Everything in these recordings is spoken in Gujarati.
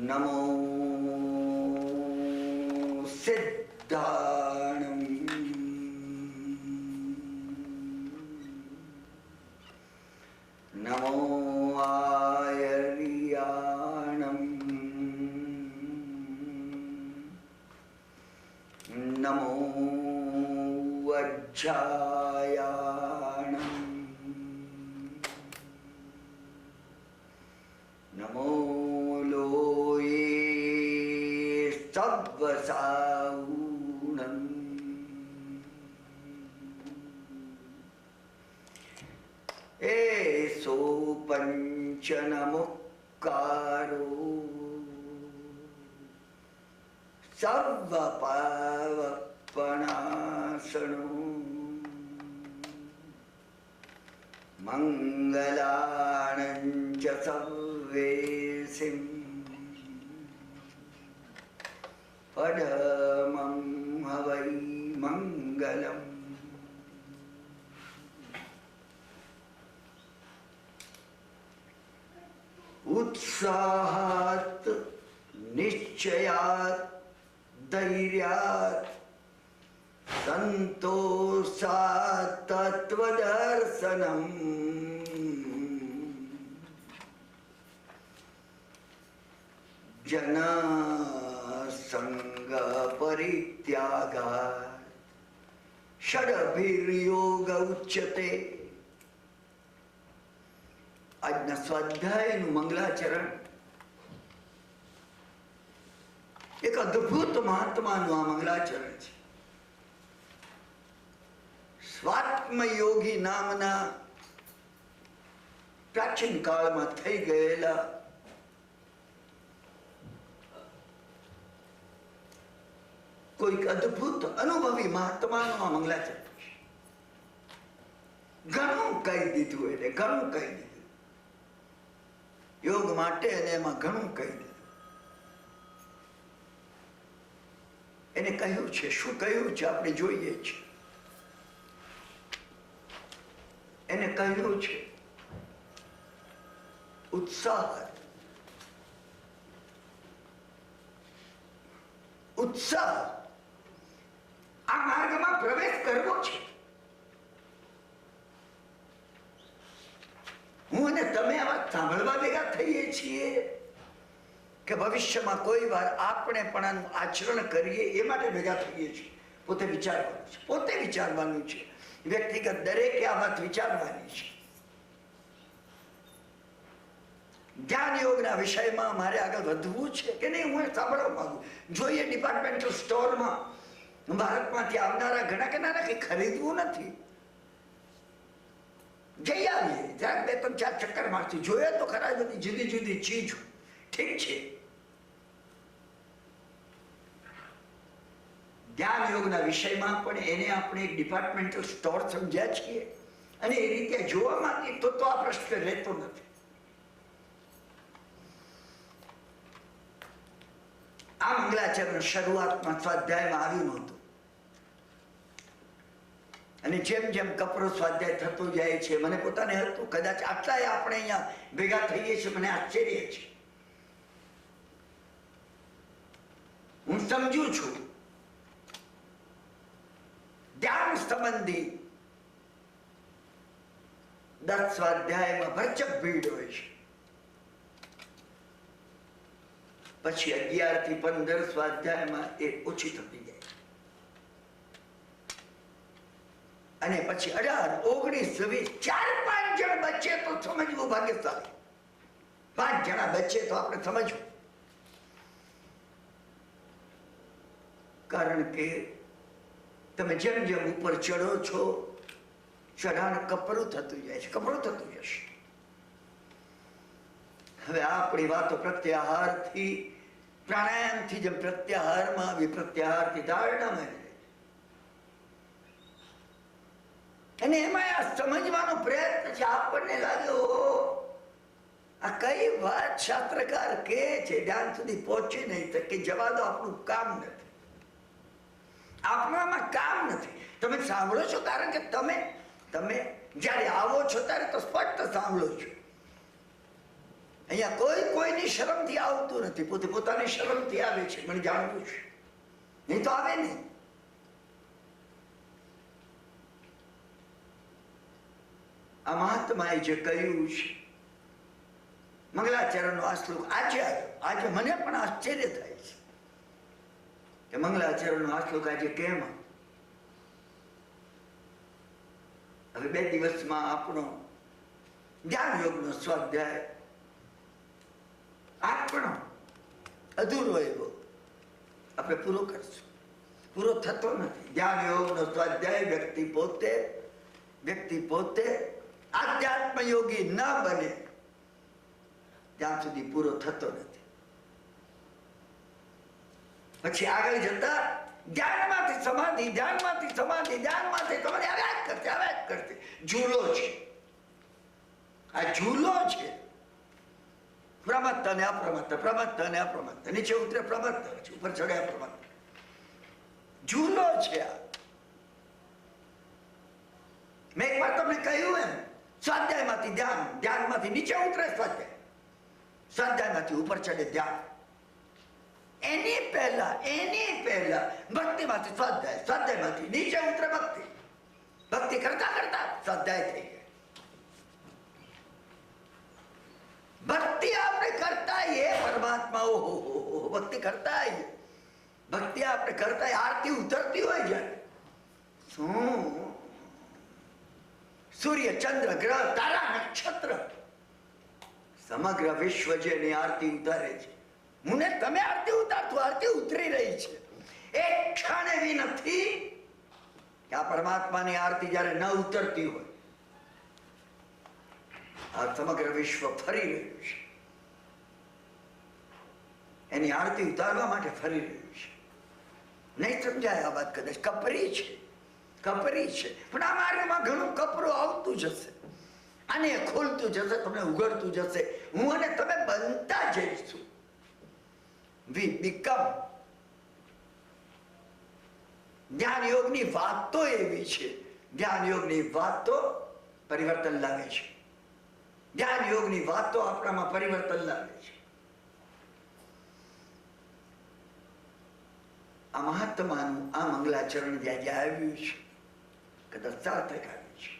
નમો સિદ્ધાણમ નમો આયર્યાણમ નમો વજ્જાયાણમ નમો લોયે સવ્વસાઉણમ એસો પંચનમુક્કારો સર્વપાવપણાસનો મંગલાણં ચ સવ્વેસિં પરમં હવૈ મંગલમ. ઉત્સાહાત નિશ્ચયાત ધૈર્યાત સંતોષાત તત્વદર્શનમ જનસંગ પરિત્યાગાત ષડભિર્યોગ ઉચ્યતે. આજના સ્વાધ્યાયનું મંગલાચરણ એક અદ્ભુત મહાત્માનું આ મંગલાચરણ છે. સ્વાત્મયોગી નામના પ્રાચીન કાળમાં થઈ ગયેલા કોઈક અદ્ભુત અનુભવી મહાત્માનું આ મંગલાચરણ છે. ઘણું કહી દીધું, એટલે ઘણું કહી દીધું યોગ માટે, અને એમાં ઘણું કહી દીધું. એને કહ્યું છે, શું કહ્યું છે આપણે જોઈએ છીએ. એને કહ્યું છે ઉત્સાહ. ઉત્સાહ આ માર્ગમાં પ્રવેશ કરવો છે. હું અને તમે આવા સાંભળવા ભેગા થઈએ છીએ કે ભવિષ્યમાં કોઈ વાર આપણે પણ આનું આચરણ કરીએ એ માટે ભેગા થઈએ છીએ. પોતે વિચારવાનું છે, પોતે વિચારવાનું છે. વ્યક્તિગત દરેકે આ વાત વિચારવાની છે. ધ્યાન યોગના વિષયમાં મારે આગળ વધવું છે કે નહીં, હું સાંભળવા માંગુ. જોઈએ ડિપાર્ટમેન્ટલ સ્ટોરમાં ભારતમાંથી આવનારા ઘણા કે નાના કંઈ ખરીદવું નથી, જઈ આવીએ, જ્યાં બે ત્રણ ચાર ચક્કર મારથી જોઈએ તો ખરા બધી જુદી જુદી ચીજો. ઠીક છે, ધ્યાન યોગના વિષયમાં પણ એને આપણે એક ડિપાર્ટમેન્ટલ સ્ટોર સમજ્યા છીએ, અને એ રીતે જોવા માંગીએ તો આ પ્રશ્ન રહેતો નથી. આ મંગલાચરણ શરૂઆતમાં સ્વાધ્યાયમાં આવ્યું નહોતું, અને જેમ જેમ કપરો સ્વાધ્યાય થતો જાય છે, મને પોતાને હતું કદાચ આટલાય આપણે અહીંયા ભેગા થઈએ છીએ, મને આશ્ચર્ય છે. હું સમજુ છું ધ્યાન સંબંધી 10 સ્વાધ્યાયમાં ભરચક ભીડ હોય છે. પછી 11 થી 15 સ્વાધ્યાયમાં એ ઓછી થતી જાય, અને પછી 18, 19, 20, 4-5 જણ બચે તો સમજવું ભાગ્યશાળી. 5 જણા બચે તો આપણે સમજવું. કારણ કે તમે જેમ જેમ ઉપર ચડો છો, ચઢાણ કપરું થતું જાય છે, કપરું થતું જશે. હવે આપણી વાતો પ્રત્યાહારથી, પ્રાણાયામથી જેમ પ્રત્યાહારમાં આવી, પ્રત્યાહારથી ધારણામાં, અને એમાં આ સમજવાનો પ્રયત્ન છે. આપણને લાગે આ કઈ વાત શાસ્ત્રકાર કે છે, ધ્યાન સુધી પહોંચી નહીં શકે, જવા દો, આપણું કામ નથી, આપણામાં કામ નથી. તમે સાંભળો છો કારણ કે તમે જ્યારે આવો છો ત્યારે તો સ્પષ્ટ સાંભળો છો. અહીંયા કોઈ કોઈની શરમથી આવતું નથી, પોતે પોતાની શરમથી આવે છે. મને જાણવું છે, નહીં તો આવે નહીં. આ મહાત્માએ જે કહ્યું છે, મંગલાચરણનો આ શ્લોક આજે આવ્યો. આજે મને પણ આશ્ચર્ય થાય છે કે મંગલાચરણનો આ શ્લોક આજે કેમ. હવે 2 દિવસમાં આપણો ધ્યાન યોગનો સ્વાધ્યાય આપણો અધૂરો એવો આપણે પૂરો કરશું. પૂરો થતો નથી. ધ્યાન યોગનો સ્વાધ્યાય વ્યક્તિ પોતે આધ્યાત્મ યોગી ન બને ત્યાં સુધી પૂરો થતો નથી. પછી આગળ જતા ધ્યાનમાંથી સમાધિ, ધ્યાનમાંથી સમાધિ, ધ્યાનમાંથી સમાધિ આવ્યા જ કરશે. ઝૂલો છે, આ ઝૂલો છે. પ્રમત્ત અને અપ્રમત્ત, પ્રમત્ત અને અપ્રમત્ત, નીચે ઉતરે પ્રમત્ત, ઉપર ચડે અપ્રમત્ત. ઝૂલો છે આ. મેં એક વાર તમને કહ્યું એમ, સ્વાધ્યાયમાંથી ધ્યાન, ધ્યાનમાંથી નીચે ઉતરે સ્વાધ્યાય, સ્વાધ્યાયમાંથી ઉપર ચડે ધ્યાન. એની પહેલા ભક્તિમાંથી સ્વાધ્યાય, સ્વાધ્યાયમાંથી નીચે ઉતરે ભક્તિ. ભક્તિ કરતા કરતા સ્વાધ્યાય થઈ જાય. ભક્તિ આપણે કરતા એ પરમાત્મા, ઓહો ભક્તિ કરતા, ભક્તિ આપણે કરતા આરતી ઉતરતી હોય જાય. શું સૂર્ય, ચંદ્ર, ગ્રહ, તારા, નક્ષત્ર, સમગ્ર વિશ્વ જેની આરતી ઉતારે છે. હું ને તમે આરતી ઉતારતું, આરતી ઉતરી રહી છે. એક ક્ષણ એવી નથી કે આ પરમાત્માની આરતી જયારે ન ઉતરતી હોય. આ સમગ્ર વિશ્વ ફરી રહ્યું છે, એની આરતી ઉતારવા માટે ફરી રહ્યું છે. નહીં સમજાય આ વાત, કદાચ કપરી છે, પણ આ માર્ગમાં ઘણું કપરું આવતું જશે. આને ખોલતું જશે, તમને ઉઘડતું જશે. હું અને તમે બનતા જઈશું. We become. ધ્યાન યોગની વાતો એવી છે, ધ્યાન યોગની વાતો પરિવર્તન લાવે છે. ધ્યાન યોગની વાતો આપણામાં પરિવર્તન લાવે છે. આ મહાત્માનું આ મંગલાચરણ જ્યાં જ્યાં આવ્યું છે, કદાચ સાર્થક આવ્યું છે.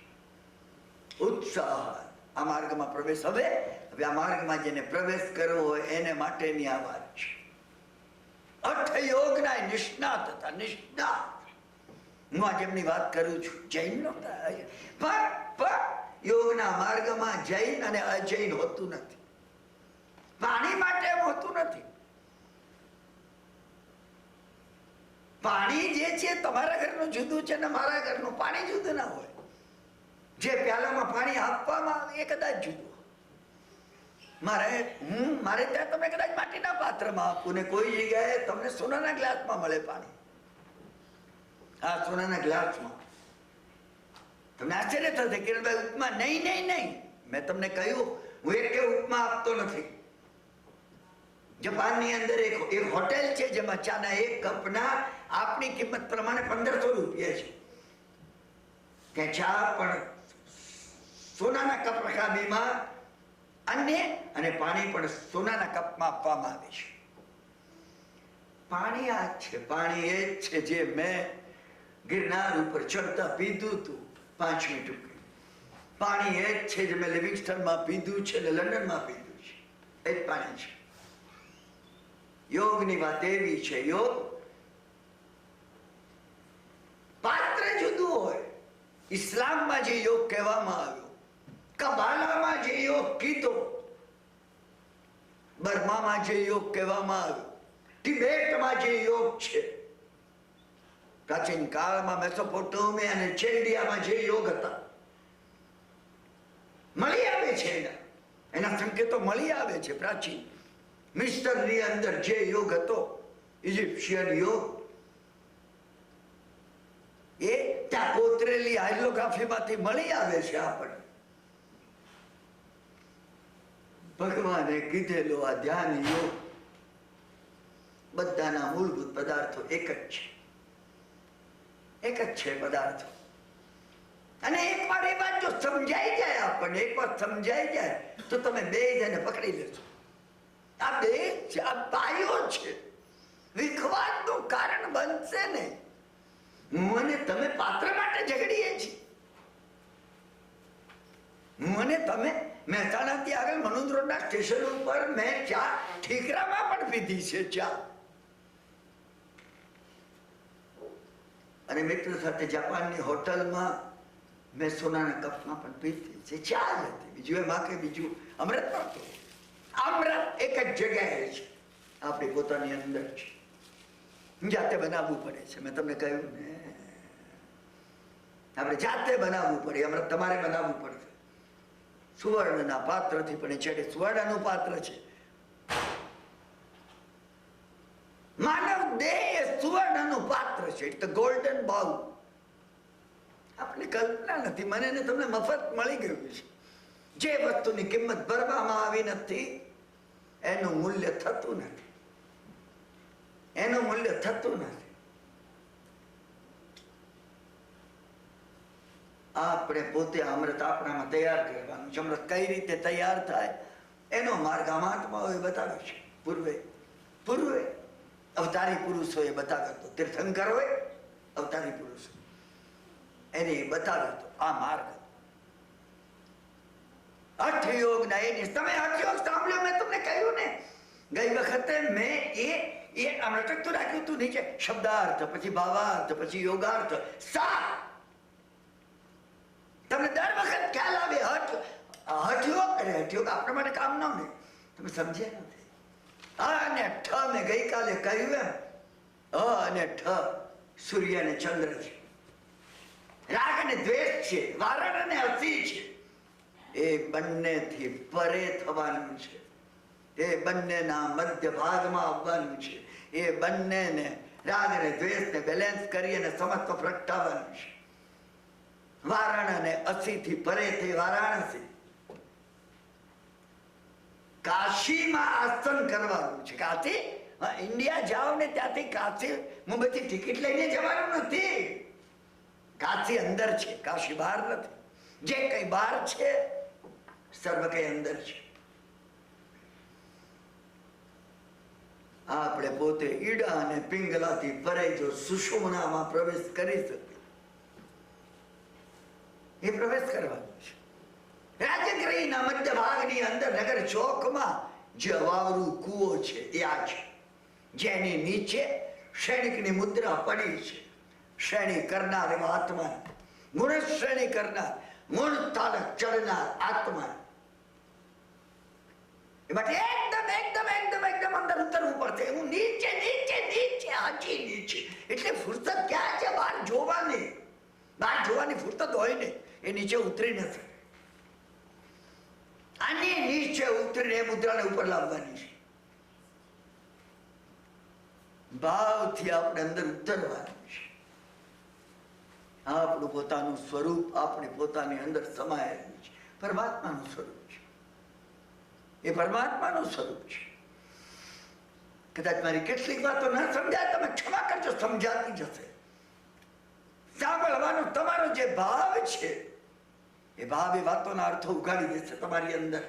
ઉત્સાહ આ માર્ગમાં પ્રવેશ. હવે આ માર્ગમાં જેને પ્રવેશ કરવો હોય એને માટેની આ વાત છે. અઠ યોગના નિષ્ણાત હતા, નિષ્ણાત. હું આજે એમની વાત કરું છું. જૈન નહોતા, પણ યોગના માર્ગમાં જૈન અને અજૈન હોતું નથી. પાણી માટે એમ હોતું નથી. પાણી જે છે તમારા ઘરનું જુદું છે ને મારા ઘરનું પાણી જુદું ના હોય. જે પ્યાલામાં પાણી આપવામાં આવે એ કદાચ જુદું. મારે ત્યાં તમે કદાચ માટીના પાત્રમાં આપું ને કોઈ જગ્યાએ તમને સોનાના ગ્લાસમાં મળે પાણી. હા, સોનાના ગ્લાસમાં. તમને આશ્ચર્ય થશે કિરણભાઈ, ઉપમા નહીં. મેં તમને કહ્યું હું એક ઉપમા આપતો નથી. જાપાનની અંદર એક હોટેલ છે જેમાં ચાના એક કપના આપણી કિંમત પ્રમાણે 1500 રૂપિયા છે. ત્યાં ચા પણ સોનાના કપ રકાબીમાં અને પાણી પણ સોનાના કપમાં આપવામાં આવે છે. પાણી આ છે, પાણી એ જ છે જે મેં ગિરનાર ઉપર ચડતા પીધું હતું 5મી ટુકડી. પાણી એ જ છે જે મેં લિવિંગસ્ટનમાં પીધું છે અને લંડનમાં પીધું છે. એ જ પાણી છે. યોગની વાત એવી છે, યોગ પાત્ર જુદું હોય. ઇસ્લામમાં જે યોગ કહેવામાં આવ્યો, કબાલામાં જે યોગ કીધો, બર્મામાં જે યોગ કહેવામાં આવ્યો, તિબેટમાં જે યોગ છે, પ્રાચીન કાળમાં મેસોપોટેમિયા અને ચેલ્ડિયામાં જે યોગ હતા, મળી આવે છે. એના સંકેતો મળી આવે છે. પ્રાચીન મિસ્રની અંદર જે યોગ હતો, ઇજિપ્શિયન યોગ, એ ત્યાં કોતરેલી હાઇડ્રોગ્રાફીમાંથી મળી આવે છે આપણને. ભગવાને કીધેલો આ ધ્યાન યોગ બધાના મૂળભૂત પદાર્થો એક જ છે પદાર્થો. અને એકવાર એ વાત જો સમજાઈ જાય આપણને, એકવાર સમજાઈ જાય તો તમે બે જણે પકડી લેશો. આ બે આ પાયો છે, વિખવાદનું કારણ બનશે નહીં. હું અને તમે પાત્ર માટે ઝઘડીએ છીએ. હું અને તમે મહેસાણાથી આગળ મનુદ રોડના સ્ટેશન ઉપર મેં ચા ઠીકરામાં પણ પીધી છે ચા, અને મિત્ર સાથે જાપાનની હોટલમાં મેં સોનાના કપમાં પણ પીધી છે. ચા જ હતી, બીજું એમાં કે બીજું અમૃત નહોતું. અમૃત એક જ જગ્યાએ છે, આપણી પોતાની અંદર છે. જાતે બનાવવું પડે છે. મેં તમને કહ્યું ને, આપણે જાતે બનાવવું પડે. અમૃત તમારે બનાવવું પડશે. સુવર્ણના પાત્રથી પણ છેડે સુવર્ણનું પાત્ર છે. માનવ દેહ એ સુવર્ણનું પાત્ર છે. It's the golden bowl. આપણે કલ્પના નથી, મને ને તમને મફત મળી ગયું છે. જે વસ્તુની કિંમત ભરવામાં આવી નથી એનું મૂલ્ય થતું નથી, એનું મૂલ્ય થતું નથી. આપણે પોતે અમૃત આપણામાં તૈયાર કરવાનું છે. અમૃત કઈ રીતે તૈયાર થાય એનો માર્ગ આ મહાત્માઓએ બતાવ્યો છે. પૂર્વે અવતારી પુરુષોએ બતાવ્યો હતો. તીર્થંકરોએ અવતારી પુરુષો એને બતાવ્યો હતો આ માર્ગ. હઠયોગ ના એની તમે હઠયોગ સાંભળ્યો, મેં તમને કહ્યું ને ગઈ વખતે મેં એ અમૃતક તો રાખ્યું હતું નીચે, શબ્દાર્થ, પછી ભાવાર્થ, પછી યોગાર્થ, સાત. તમને દર વખત ખ્યાલ આવે હઠયોગ. અરે હઠયોગ આપણા માટે કામ ન નહીં, તમે સમજ્યા નથી. અને ઠ મેં ગઈકાલે કહ્યું એમ, અને ઠ સૂર્ય અને ચંદ્ર છે, રાગ અને દ્વેષ છે, વારણ અને હસી છે. એ બંનેથી પરે થવાનું છે. એ બંનેના મધ્ય ભાગમાં આવવાનું છે. એ બંનેને રાગ અને દ્વેષને બેલેન્સ કરી અને સમત્વ પ્રગટાવવાનું છે. વારણ અને અસીથી પરે થઈ વારાણસી. કાશીમાં આસન કરવાનું છે. કાશી ઇન્ડિયા જાઓ ને ત્યાંથી કાશી મુંબઈથી ટિકિટ લઈને જવાનું નથી. કાશી અંદર છે, કાશી બહાર નથી. જે કઈ બહાર છે સર્વ કઈ અંદર છે. આપણે પોતે ઈડા અને પિંગલાથી પરે જો સુષુમ્નામાં પ્રવેશ કરી શકીએ, એ પ્રવેશ કરવાનો છે. રાજગૃહના મધ્ય ભાગની અંદર નગર ચોકમાં જે વાવરું કૂવો છે એ આ છે, જેની નીચે શ્રેણિકની મુદ્રા પડી છે. શ્રેણી કરનાર એવા આત્મા, ગુણ શ્રેણી કરનાર, ગુણ તાલક ચડનાર આત્મા. એ માટે એકદમ એકદમ એકદમ એકદમ અંદર ઉતરવું પડશે. હું નીચે નીચે નીચે હાજી નીચે. એટલે ફુરસત ક્યાં છે? બહાર જોવાની. બહાર જોવાની ફુરસત હોય ને, એ નીચે ઉતરી નથી. આની નીચે ઉતરીને એ મુદ્રાને ઉપર લાવવાની છે. ભાવથી આપણે અંદર ઉતરવાનું છે. આપણું પોતાનું સ્વરૂપ આપણી પોતાની અંદર સમાયેલું છે. પરમાત્માનું સ્વરૂપ છે. એ પરમાત્માનું સ્વરૂપ છે. કદાચ મારી કેટલીક વાતો ન સમજાય, તમે ક્ષમા કરજો, સમજાતી જશે. સાંભળવાનો તમારો જે ભાવ છે એ ભાવ એ વાતોના અર્થો ઉગાડી દેશે તમારી અંદર.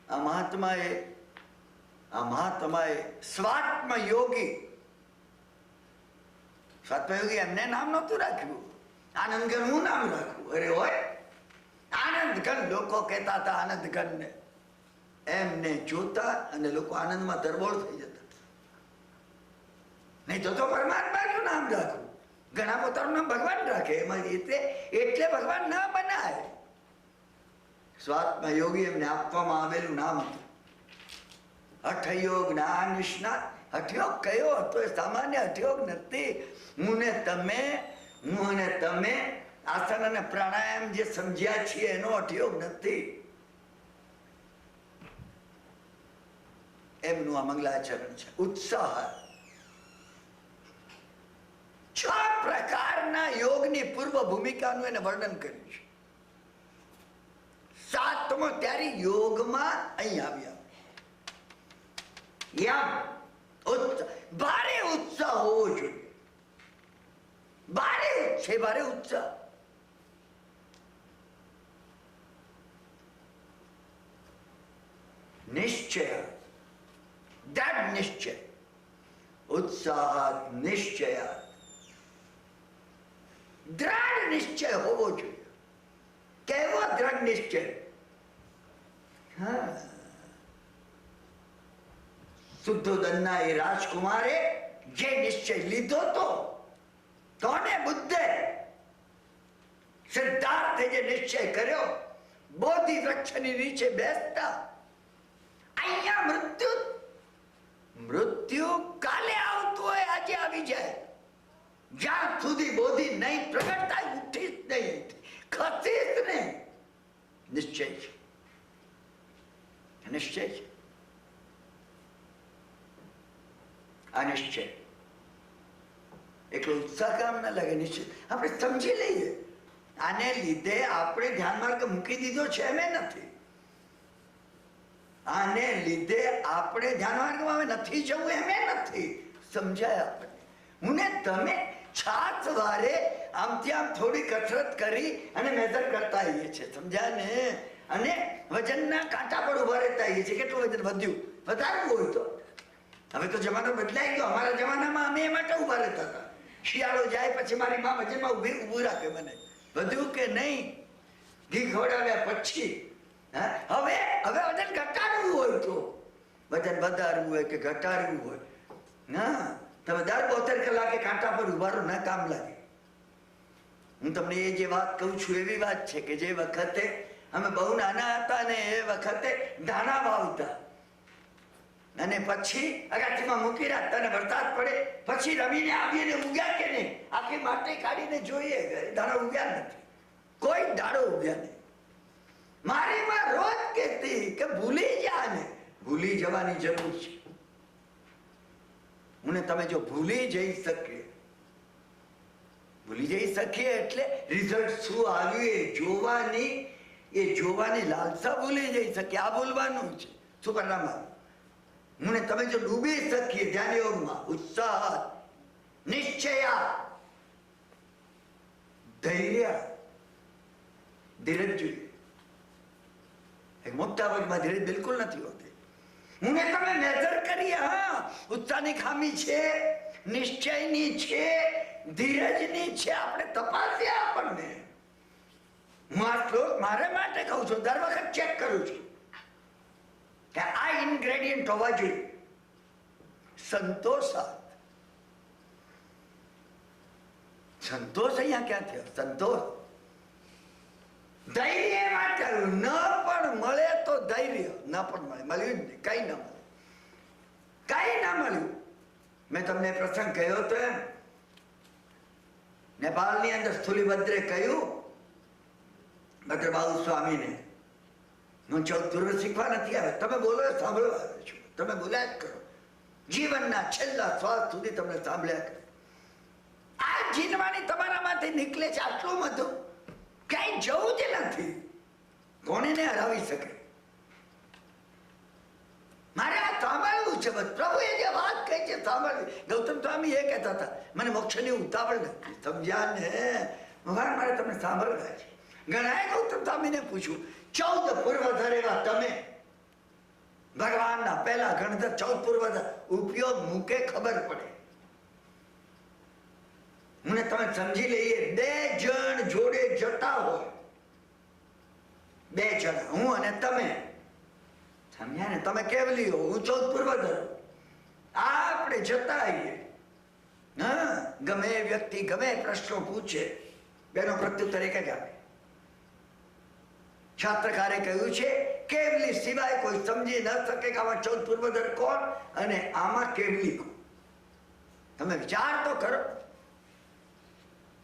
આ મહાત્માએ સ્વાત્મ યોગી એમને નામ નહોતું રાખ્યું, આનંદગન હું નામ રાખ્યું. અરે હોય આનંદગન, લોકો કહેતા હતા આનંદગન ને. એમને જોતા અને લોકો આનંદમાં તરબોળ થઈ જતા. નહીં તો પરમાત્માનું નામ રાખવું. ઘણા પોતાનું નામ ભગવાન રાખે, એમાં એટલે ભગવાન ન બનાય. સ્વાત્મા યોગી એમને આપવામાં આવેલું નામ હતું. હઠયોગ જ્ઞાન નિષ્ણાત. હઠયોગ કયો હતો? એ સામાન્ય હઠયોગ નથી. હું અને તમે આસન અને પ્રાણાયામ જે સમજ્યા છીએ એનો હઠયોગ નથી. એમનું આ મંગલાચરણ છે. ઉત્સાહ 6 પ્રકારના યોગની પૂર્વ ભૂમિકાનું એને વર્ણન કર્યું છે. 7મો ત્યારે યોગમાં અહીં આવ્યા. ભારે ઉત્સાહ હોવો જોઈએ. ભારે ઉત્સાહ. નિશ્ચય, દ્રઢ નિશ્ચય, ઉત્સાહ નિશ્ચય, દ્રઢ નિશ્ચય હોવો જોઈએ. કેવો દ્રઢ નિશ્ચય? હા, શુદ્ધોદનના એ રાજકુમારે જે નિશ્ચય લીધો તો કોને? બુદ્ધે સિદ્ધાર્થે જે નિશ્ચય કર્યો, બોધિ વૃક્ષની નીચે બેસતા, અહીંયા મૃત્યુ કાલે આવતું હોય આજે આવી જાય. જ્યાં સુધી બોધિ નહીં પ્રગટ થાય ઉઠીશ નહીં, ખસીશ નહીં. નિશ્ચય છે, નિશ્ચય છે. અનિશ્ચય એટલો ઉત્સાહ કામ ના લાગે. નિશ્ચય આપણે સમજી લઈએ. આને લીધે આપણે ધ્યાન માર્ગ મૂકી દીધો છે એમ નથી. આને લીધે આપણે ધ્યાન માર્ગમાં નથી જવું એમ નથી. સમજાય આપણને. હું ને તમે છાત વારે આમથી આમ થોડી કસરત કરી અને મેજર કરતા આવીએ છીએ. સમજ્યા ને? અને વજનના કાંટા પર ઉભા રહેતા આવીએ છીએ. કેટલું વજન વધ્યું? વધારવું હોય તો. હવે તો જમાનો બદલાઈ ગયો. અમારા જમાનામાં અમે એ માટે ઉભા રહેતા હતા. શિયાળો જાય પછી મારી માં વજનમાં ઊભું રાખે મને. વધ્યું કે નહીં? ઘી ખવડાવ્યા પછી. હવે વજન ઘટાડવું હોય તો, વજન વધારવું હોય કે ઘટાડવું હોય, ના તમે દર 72 કલાકે કાંટા પર ઉભા રહો, ના કામ લાગે. હું તમને એ જે વાત કહું છું એવી વાત છે કે જે વખતે અમે બહુ નાના હતા ને એ વખતે ધાણા વાવતા અને પછી અગાસીમાં મૂકી રાખતા અને વરસાદ પડે પછી રમીને આવીને ઉગ્યા કે નહીં, આખી માટી કાઢીને જોઈએ દાણા ઉગ્યા નથી. કોઈ દાડો ઉગ્યા નહીં. મારી માં રોજ કહેતી કે ભૂલી જા ને. ભૂલી જવાની જરૂર છે. હું તમે જો ભૂલી જઈ શકીએ, ભૂલી જઈ શકીએ એટલે રિઝલ્ટ શું આવ્યું એ જોવાની લાલસા ભૂલી જઈ શકીએ. આ ભૂલવાનું છે. શું કરવાનું? હું તમે જો ડૂબી શકીએ ધ્યાન યોગમાં, ઉત્સાહ, નિશ્ચય, ધૈર્ય, ધીરજ જોઈએ. મોટા વર્ગમાં ધીરજ બિલકુલ નથી હોતી. હું તમે મેજર કરીએ, હા ઉત્સાહની ખામી છે, નિશ્ચયની છે, ધીરજની છે. આપણે તપાસીએ આપણને. હું આ શ્લોક મારે માટે કહું છું, દર વખત ચેક કરું છું કે આ ઇન્ગ્રેડિયન્ટ હોવા જોઈએ. સંતોષ. સંતોષ અહીંયા ક્યાં થયો? સંતોષ. ધૈર્ય માટે ન પણ મળે તો ધૈર્ય ન પણ મળે, મળ્યું જ નહીં, કઈ ન મળે, કઈ ના મળ્યું. મેં તમને પ્રસંગ કહ્યો તો એમ, નેપાળની અંદર સ્થુલીભદ્રે કહ્યું ભદ્રબાહુ સ્વામીને, હું 14 પૂર્વ શીખવા નથી આવે, તમે બોલો સાંભળવા આવ્યો છું, તમે બોલ્યા જ કરો. જીવનના છેલ્લા શ્વાસ સુધી તમને સાંભળ્યા કરો. આ જીનવાની તમારામાંથી નીકળે છે આટલું બધું, ક્યાંય જવું જ નથી. કોને ને હરાવી શકે? મારે આ સાંભળવું છે. બસ પ્રભુએ જે વાત કહી છે સાંભળવી. ગૌતમ સ્વામી એ કહેતા હતા મને મોક્ષની ઉતાવળ નથી. સમજ્યા ને? મારે તમને સાંભળવા છે. ઘણાએ ગૌતમ સ્વામીને પૂછ્યું 14 પૂર્વધર એવા તમે, ભગવાનના પહેલા ગણધર 14 પૂર્વધર, ઉપયોગ મૂકે ખબર પડે. મને તમે સમજી લઈએ. 2 જણ જોડે જતા હોય, 2 જણ, હું અને તમે, સમજ્યા ને? તમે કેવલી હો, હું 14 પૂર્વધર. આપણે જતા આવીએ. હા, ગમે વ્યક્તિ ગમે પ્રશ્નો પૂછે, બેનો પ્રત્યુત્તર એક જ આપે. શાસ્ત્રકારે કહ્યું છે કેવલી સિવાય કોઈ સમજી ન શકે કે આમાં 14 પૂર્વધર કોણ અને આમાં કેવલી કોણ. તમે વિચાર તો કરો.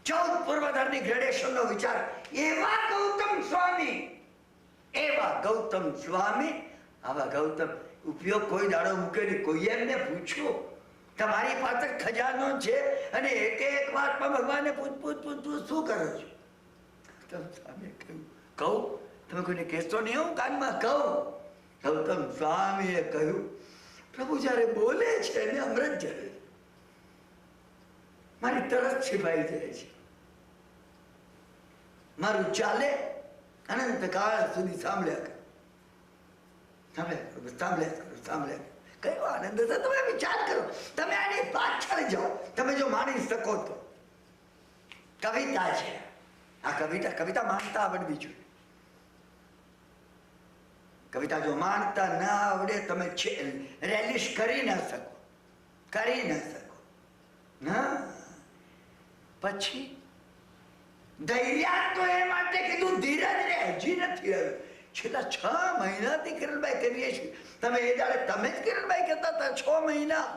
14 પૂર્વધરની ગ્રેડેશન નો વિચાર. એવા ગૌતમ સ્વામી, આવા ગૌતમ ઉપયોગ કોઈ દાડો મૂકેલી. કોઈ એમને પૂછ્યું તમારી પાસે ખજાનો છે અને એક વાતમાં ભગવાનને પૂછ શું કરો છો? સ્વામી કહું તમે કોઈને કહેશો નહીં, હું કાનમાં કહું. ગૌતમ સ્વામીએ કહ્યું પ્રભુ જયારે બોલે છે એને અમૃત જરે, મારી તરત છિપાઈ જાય છે. મારું ચાલે અનંત કાળ સુધી સાંભળ્યા કરે. સાંભળ્યા કયો આનંદ છે. તમે વિચાર કરો, તમે આની પાછળ જાઓ, તમે જો માણી શકો તો. કવિતા છે આ, કવિતા માનતા આવડવી જોઈએ. કવિતા જો માનતા ના આવડે, તમે રેલિશ કરી ના શકો, ના. પછી ધૈર્ય તો એ માટે કીધું, ધીરજ રે, હજી નથી આવ્યું. છેલ્લા 6 મહિનાથી કિરણભાઈ કરીએ છીએ. તમે એ દાડે તમે જ કિરણભાઈ કહેતા હતા 6 મહિના.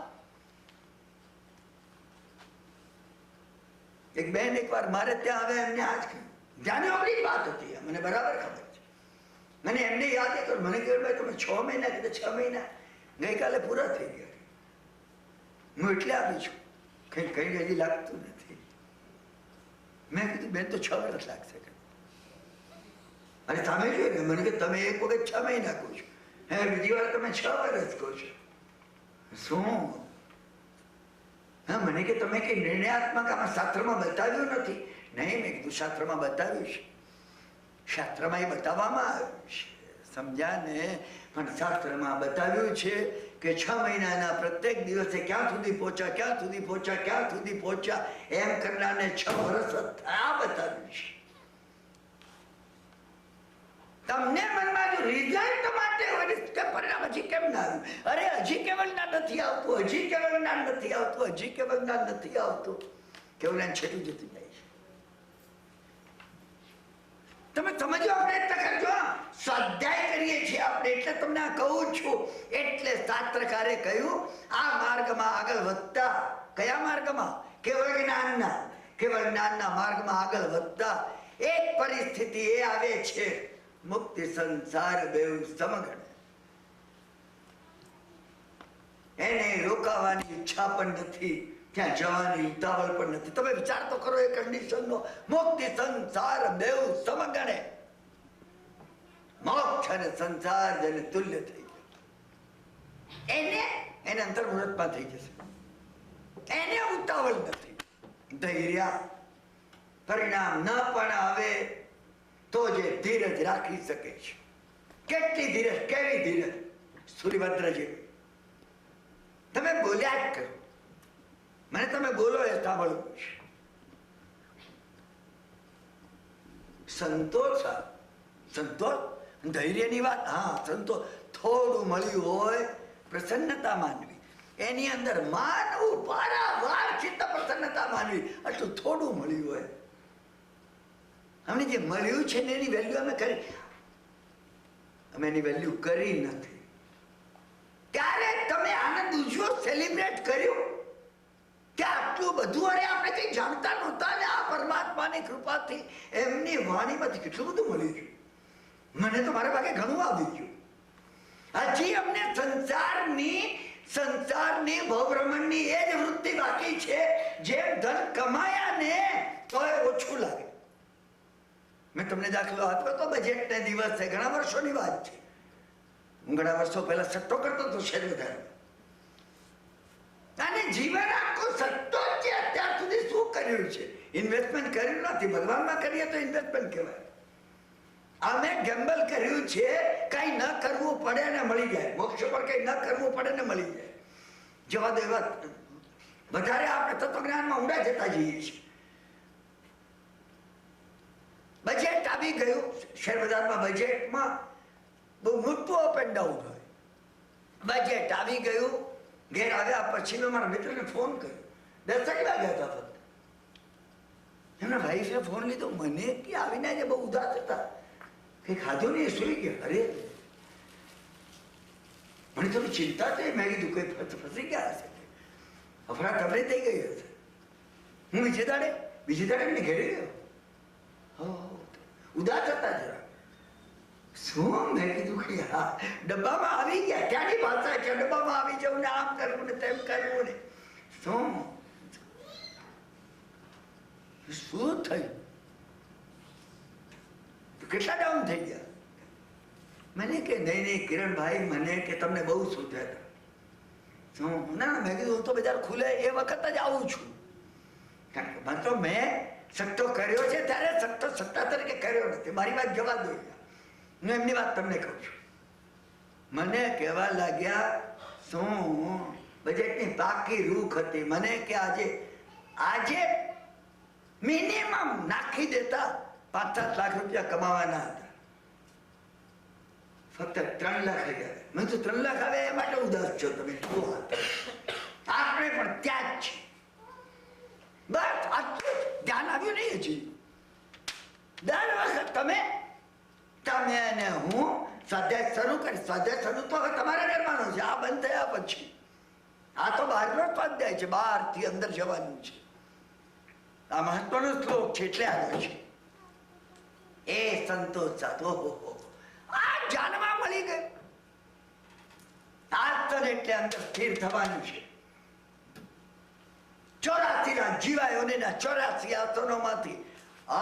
એક બેન એકવાર મારે ત્યાં આવે, એમને આજ ધ્યાને આપણી વાત હતી, મને બરાબર ખબર છે. મને એમને યાદ એ કર, મને કિરણભાઈ તમે 6 મહિના કીધા. 6 મહિના ગઈકાલે પૂરા થઈ ગયા. હું એટલે આવી છું, કઈ હજી લાગતું નથી. મેં કીધું બેન તો 6 વર્ષ લાગશે. અરે તમે જોયું ને, મને કે તમે એક વખત 6 મહિના કહો છો, હે બીજી વાર તમે 6 વર્ષ કહો છો. શું? હા, મને કે તમે કઈ નિર્ણયાત્મક આમાં શાસ્ત્રમાં બતાવ્યું નથી. નહીં, મેં કીધું શાસ્ત્રમાં બતાવ્યું છે. શાસ્ત્રમાં એ બતાવવામાં આવ્યું છે, સમજ્યા ને? પણ શાસ્ત્રમાં બતાવ્યું છે કે 6 મહિનાના પ્રત્યેક દિવસે ક્યાં સુધી પહોંચ્યા એમ કરનારને 6 વર્ષ થયા બતાવ્યું છે. તમને મનમાં જો રિઝલ્ટ માટે પરિણામ હજી કેમ ના આવ્યું? અરે હજી કેવળ જ્ઞાન નથી આવતું, કેવળ જ્ઞાન છેટું જતું જાય છે. તમે સમજો, પ્રયત્ન કરજો. સ્વાધ્યાય કરીએ છીએ આપણે, એટલે તમને આ કહું છું. એટલે શાસ્ત્રકારે કહ્યું આ માર્ગમાં આગળ વધતા. કયા માર્ગમાં? કેવળ જ્ઞાનના માર્ગમાં આગળ વધતા એક પરિસ્થિતિ એ આવે છે, મુક્તિ સંસાર બેઉ સમગણ. એને રોકાવાની ઈચ્છા પણ નથી, ત્યાં જવાની ઉતાવળ પણ નથી. તમે વિચાર તો કરો એ કન્ડિશનનો. મુક્તિ સંસાર બેઉ સમગણે. મોક્ષ અને સંસાર જેને તુલ્ય થઈ ગયો, એને અંતર્મુહૂર્તમાં થઈ જશે. એને ઉતાવળ નથી. ધૈર્ય પરિણામ ન પણ આવે તો જે ધીરજ રાખી શકે છે. કેટલી ધીરજ, કેવી ધીરજ? સૂર્યભદ્ર જેવી. તમે બોલ્યા જ કરો, મને તમે બોલો એ સાંભળવું છે. સંતોષ, ધૈર્યની વાત. હા, સંતોષ. થોડું મળ્યું હોય, પ્રસન્નતા માનવી. એની અંદર માનવું, પારાવાર ચિત્ત પ્રસન્નતા માનવી. આટલું થોડું મળ્યું હોય, અમને જે મળ્યું છે ને એની વેલ્યુ અમે એની વેલ્યુ કરી નથી. ત્યારે તમે આનંદ ઉજવો, સેલિબ્રેટ કર્યું કે આટલું બધું. અરે આપણે કઈ જાણતા નહોતા ને આ પરમાત્માની કૃપાથી એમની વાણીમાંથી કેટલું બધું મળ્યું છે. મને તો મારા ભાગે ઘણું આવી ગયું. હજી અમને સંસારની ભવભ્રમણની એ જ વૃત્તિ બાકી છે. જેમ ધન કમાયા ને તો ઓછું લાગે. મેં તમને દાખલો આપ્યો તો બજેટને દિવસે, ઘણા વર્ષોની વાત છે. હું ઘણા વર્ષો પહેલા સટ્ટો કરતો હતો શેર બજારમાં, અને જીવન આખો સટ્ટો છે. અત્યાર સુધી શું કર્યું છે? ઇન્વેસ્ટમેન્ટ કર્યું નથી. ભગવાનમાં કરીએ તો ઇન્વેસ્ટમેન્ટ કહેવાય. અમે ગેમ્બલ કર્યું છે, કઈ ન કરવું પડે ને મળી જાય. મોક્ષ પર કઈ ન કરવું પડે ને મળી જાય. જવા દો, એવા વધારે આપણે તત્વજ્ઞાનમાં ઊંડા જતા જઈએ છીએ. બજેટ આવી ગયું શેર બજારમાં. બજેટમાં બહુ મોટું અપ એન્ડ ડાઉન હોય. બજેટ આવી ગયું, ઘેર આવ્યા પછી મેં મારા મિત્રને ફોન કર્યો. 10 વાગ્યા હતા ફક્ત. એમના ભાઈએ ફોન લીધો. મને કે આવીને આજે બહુ ઉદાસ હતા, કઈ ખાધું નહીં, સુઈ ગયા. અરે મને થોડી ચિંતા થઈ. મેં કીધું કઈ ફસી ગયા હશે, અફરાતફરી થઈ ગઈ હશે. હું બીજે દાડે એમને ઘેરે ગયો. ઉદાસ હતા જરા. શું? મેં કીધું કે હા, ડબ્બામાં આવી ગયા. ત્યાંની ભાષા છે, ડબ્બામાં આવી જવું ને આમ કરવું ને તેમ કરવું ને. શું થયું? કેટલા ડાઉન થઈ ગયા? મને કે નહીં કિરણભાઈ, મને કે તમને બહુ શોધ્યા હતા. શું? ના, મેં કીધું હું તો બજાર ખુલે એ વખત જ આવું છું. કારણ કે મને તો મેં સટ્ટો કર્યો છે ત્યારે સટ્ટા તરીકે કર્યો નથી. મારી વાત જવા દો. હું એમની વાત તમને કહું છું. મને કહેવા લાગ્યા, શું બજેટની પાકી રૂખ હતી. મને કે આજે મિનિમમ નાખી દેતા 5-7 લાખ રૂપિયા કમાવાના હતા. ફક્ત 3 લાખ રહ્યા. મેં તો 3 લાખ આવે એ માટે ઉદાસ છો તમે. આપણે પણ ત્યાં જ છીએ. બસ આટલું ધ્યાન આવ્યું નહીં હજી. દર વખત તમે અને હું સ્વાધ્યાય શરૂ કરી. સ્વાધ્યાય શરૂ તો હવે તમારે કરવાનો છે. આ બંધ થયા પછી આ તો બહારનો સ્વાધ્યાય છે. બહારથી અંદર જવાનું છે. આ મહત્વનો શ્લોક છે એટલે આવ્યો છે. એ સંતોષ સાધો આ જાણવા મળી ગયું. આતન એટલે અંદર સ્થિર થવાનું છે. 84 જીવાયોને 84 આસનોમાંથી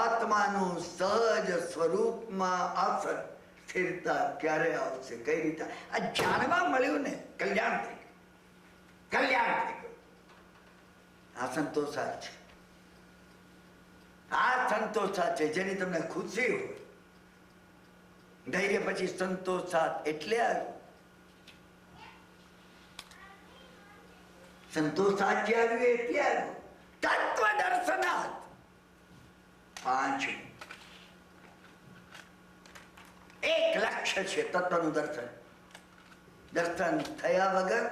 આત્માનું સહજ સ્વરૂપમાં આસન સ્થિરતા ક્યારે આવશે, કઈ રીતે આ જાણવા મળ્યું ને કલ્યાણ થઈ ગયું. કલ્યાણ થઈ ગયું. આ સંતોષા છે. આ સંતોષા છે જેની તમને ખુશી હોય. ધૈર્ય પછી સંતોષા એટલે આવ્યું. સંતોષા જે આવ્યું એટલે આવ્યું. તત્વ દર્શનાર્થ 5 એક લક્ષ્ય છે તત્વનું દર્શન. દર્શન થયા વગર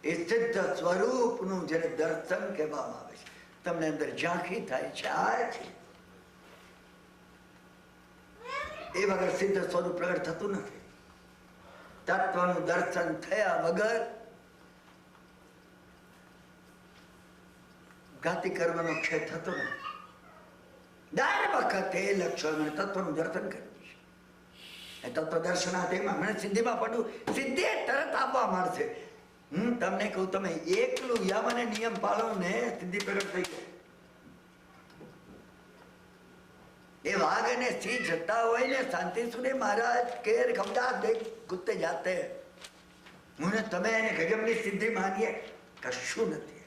એ સિદ્ધ સ્વરૂપનું જેને દર્શન કહેવામાં આવે છે. તમને અંદર ઝાંખી થાય છે આ છે. એ વગર સિદ્ધ સ્વરૂપ પ્રગટ થતું નથી. તત્વનું દર્શન થયા વગર ગાતિ કર્મનો ક્ષય થતો નથી. દર વખતે લક્ષ્ય તત્વનું દર્શન કર્યું છે. એ તત્વ દર્શનાથમાં મને સિદ્ધિમાં પડ્યું. સિદ્ધિ તરત આપવા મળશે. હું તમને કહું, તમે એકલું યમ અને નિયમ પાળો ને સિદ્ધિ પ્રગટ થઈ ગઈ. એ વાઘ અને સિંહ જતા હોય ને શાંતિ સુધી મહારાજ કેર ખમદા દેખ કુત્તે જાતે. હું તમે એને ગજબની સિદ્ધિ માનીએ કશું નથી.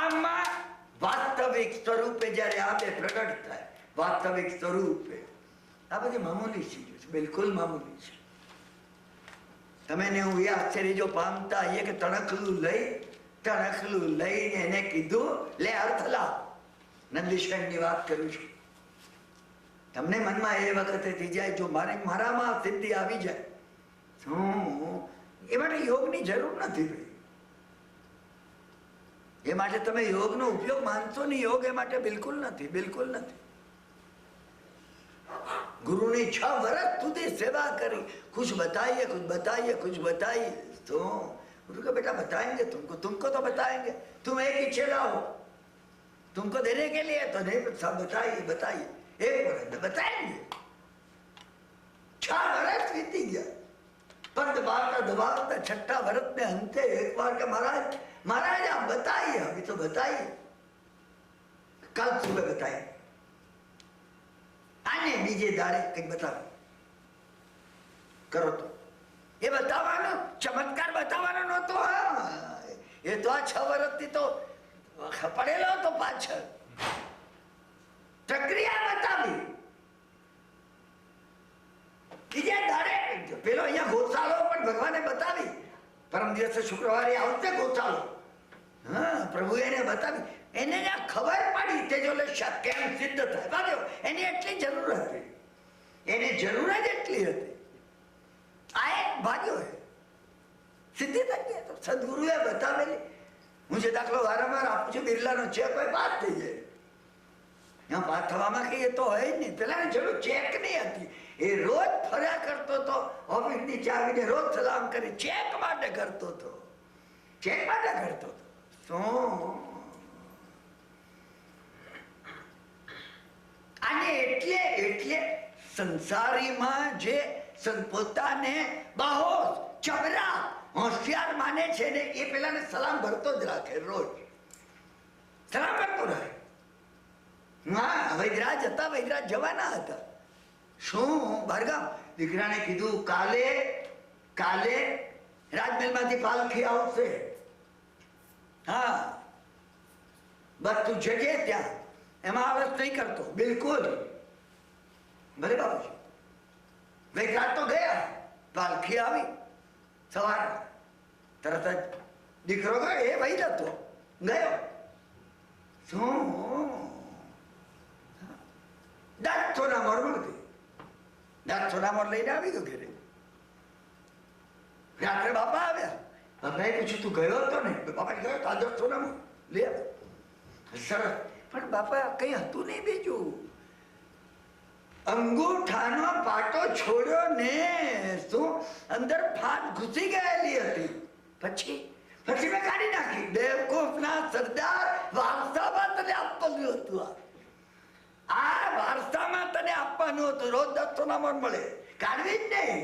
આમાં વાસ્તવિક સ્વરૂપે જયારે આ બે પ્રગટ થાય, વાસ્તવિક સ્વરૂપે આ બધી મામૂલી ચીજો છે. બિલકુલ મામૂલી છે. તમે ને હું એ આશ્ચર્ય જો પામતા એ કે તણખલું લઈને એને કીધું લે અર્થ લાવ. નંદીશ્વરની વાત કરું છું. તમને મનમાં એ વખતે થઈ જાય જો મારામાં સિદ્ધિ આવી જાય એ માટે યોગની જરૂર નથી ભાઈ. એ માટે તમે યોગનો ઉપયોગ માનશો નહીં. યોગ એ માટે બિલકુલ નથી. બિલકુલ નથી. ગુરુની 6 વર્ષ સુધી સેવા કરી. कुछ बताइए तो गुरु का बेटा बताएंगे तुमको तो बताएंगे. तुम एक ही चेला हो, तुमको देने के लिए तो नहीं. सब बताइए एक वर्ष बताएंगे. 6 વર્ષ बीती गया. पंत बार का दबाव 6ठा वर्ष में अंते एक बार के महाराज आप बताइए. अभी तो बताइए, कल सुबह बताइए. आने बीजे दाड़े कई बताओ करो. तो ये बतावानो चमत्कार बतावानो नहोतो. ये तो आ 6 વર્ષથી તો પડેલો તો પાછળ પ્રક્રિયા બતાવી. બીજા દાડે પેલો અહીંયા ગોશાળો પણ ભગવાને બતાવી. પરમ દિવસે શુક્રવારે આવશે ગોશાળો. હા, પ્રભુ એને બતાવી. એને જ્યાં ખબર પડી તે જો કેમ સિદ્ધ થાય. એની એટલી જરૂર હતી. એને જરૂર જ એટલી હતી. આ એક ભાગ્યો સિદ્ધિ થઈ ગઈ. તો સદગુરુએ બતાવેલી. હું જે દાખલો વારંવાર આપું છું, બિરલાનો ચેક હોય પાસ થઈ જાય. ત્યાં પાસ થવામાં કઈ એ તો હોય જ નહીં. પેલા જરૂર ચેક નહીં હતી. એ રોજ ફર્યા કરતો હતો. ઓફિસની ચાવીને રોજ સલામ કરી ચેક માટે કરતો હતો. ચેક માટે કરતો હતો. શું અને એટલે સંસારીમાં જે પોતાને બહુ ચબરા હોશિયાર માને છે ને એ પેલાને સલામ ભરતો જ રાખે. રોજ સલામ ભરતો રહે. હા, વૈદરાજ હતા. વૈદરાજ જવાના હતા. શું ભાર્ગવ દીકરાને કીધું કાલે રાજમહેલમાંથી પાલખી આવશે. હા, બસ તું જજે ત્યાં. એમાં આળસ નહીં કરતો બિલકુલ. ભલે બાપુજી. વૈદરાજ તો ગયા. પાલખી આવી સવારમાં, તરત જ દીકરો ગયો, એ ભાઈ જતો ગયો. શું દાંત સોનામોર મળતી, દાંત સોનામોર લઈને આવી ગયો ઘરે. રાત્રે બાપા આવ્યા, બાપાએ પૂછ્યું તું ગયો હતો ને? બાપા ગયો તો દાંત સોનામોર લે આવે. સરસ. પણ બાપા કઈ હતું નહીં બીજું. અંગૂઠાનો પાટો છોડ્યો ને શું અંદર ફાટ ઘૂસી ગયેલી હતી. પછી મેં કાઢી નાખી. બેવકૂફના સરદાર, વારસામાં તને આપવાનું હતું. આ વારસામાં તને આપવાનું હતું. રોજ 10 સોનામોર મળે, કાઢવી જ નહીં.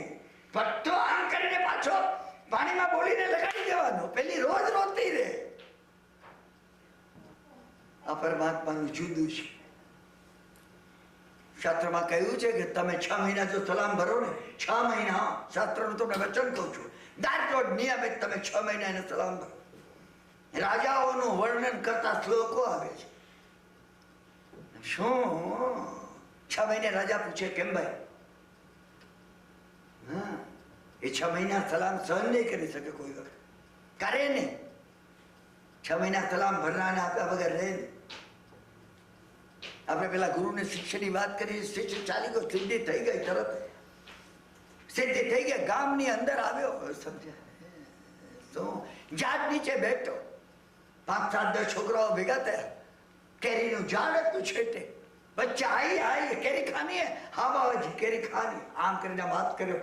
પટ્ટો આમ કરીને પાછો પાણીમાં બોલીને લગાડી દેવાનો. પેલી રોજ રોતી રહે. આ પરમાત્માનું જુદું છે. શાસ્ત્રમાં કહ્યું છે કે તમે 6 મહિના જો સલામ ભરો ને, 6 મહિના, શાસ્ત્રનું તમને વચન કહું છું, દાંત નિયમિત તમે 6 મહિના એને સલામ ભરો. રાજાઓનું વર્ણન કરતા શ્લોકો આવે છે. શું 6 મહિને રાજા પૂછે કેમ ભાઈ? હા, એ 6 મહિના સલામ સહન નહીં કરી શકે કોઈ વખત, કરે ને. 6 મહિના સલામ ભરનાને આપ્યા વગર રહે ને. આપણે પેલા ગુરુને શિષ્યની વાત કરી, શિષ્ય ચાલી ગયો, સિદ્ધિ થઈ ગઈ. તરત સિદ્ધિ થઈ ગઈ, ગામની અંદર આવ્યો. સમજ્યા? શું ઝાડ નીચે બેઠો, 5-7-10 છોકરાઓ ભેગા થયા. કેરીનું ઝાડ હતું છેટે. બચ્ચા આઈ કેરી ખાની હે? હા બાબાજી કેરી ખાની. આમ કરીને વાત કર્યો.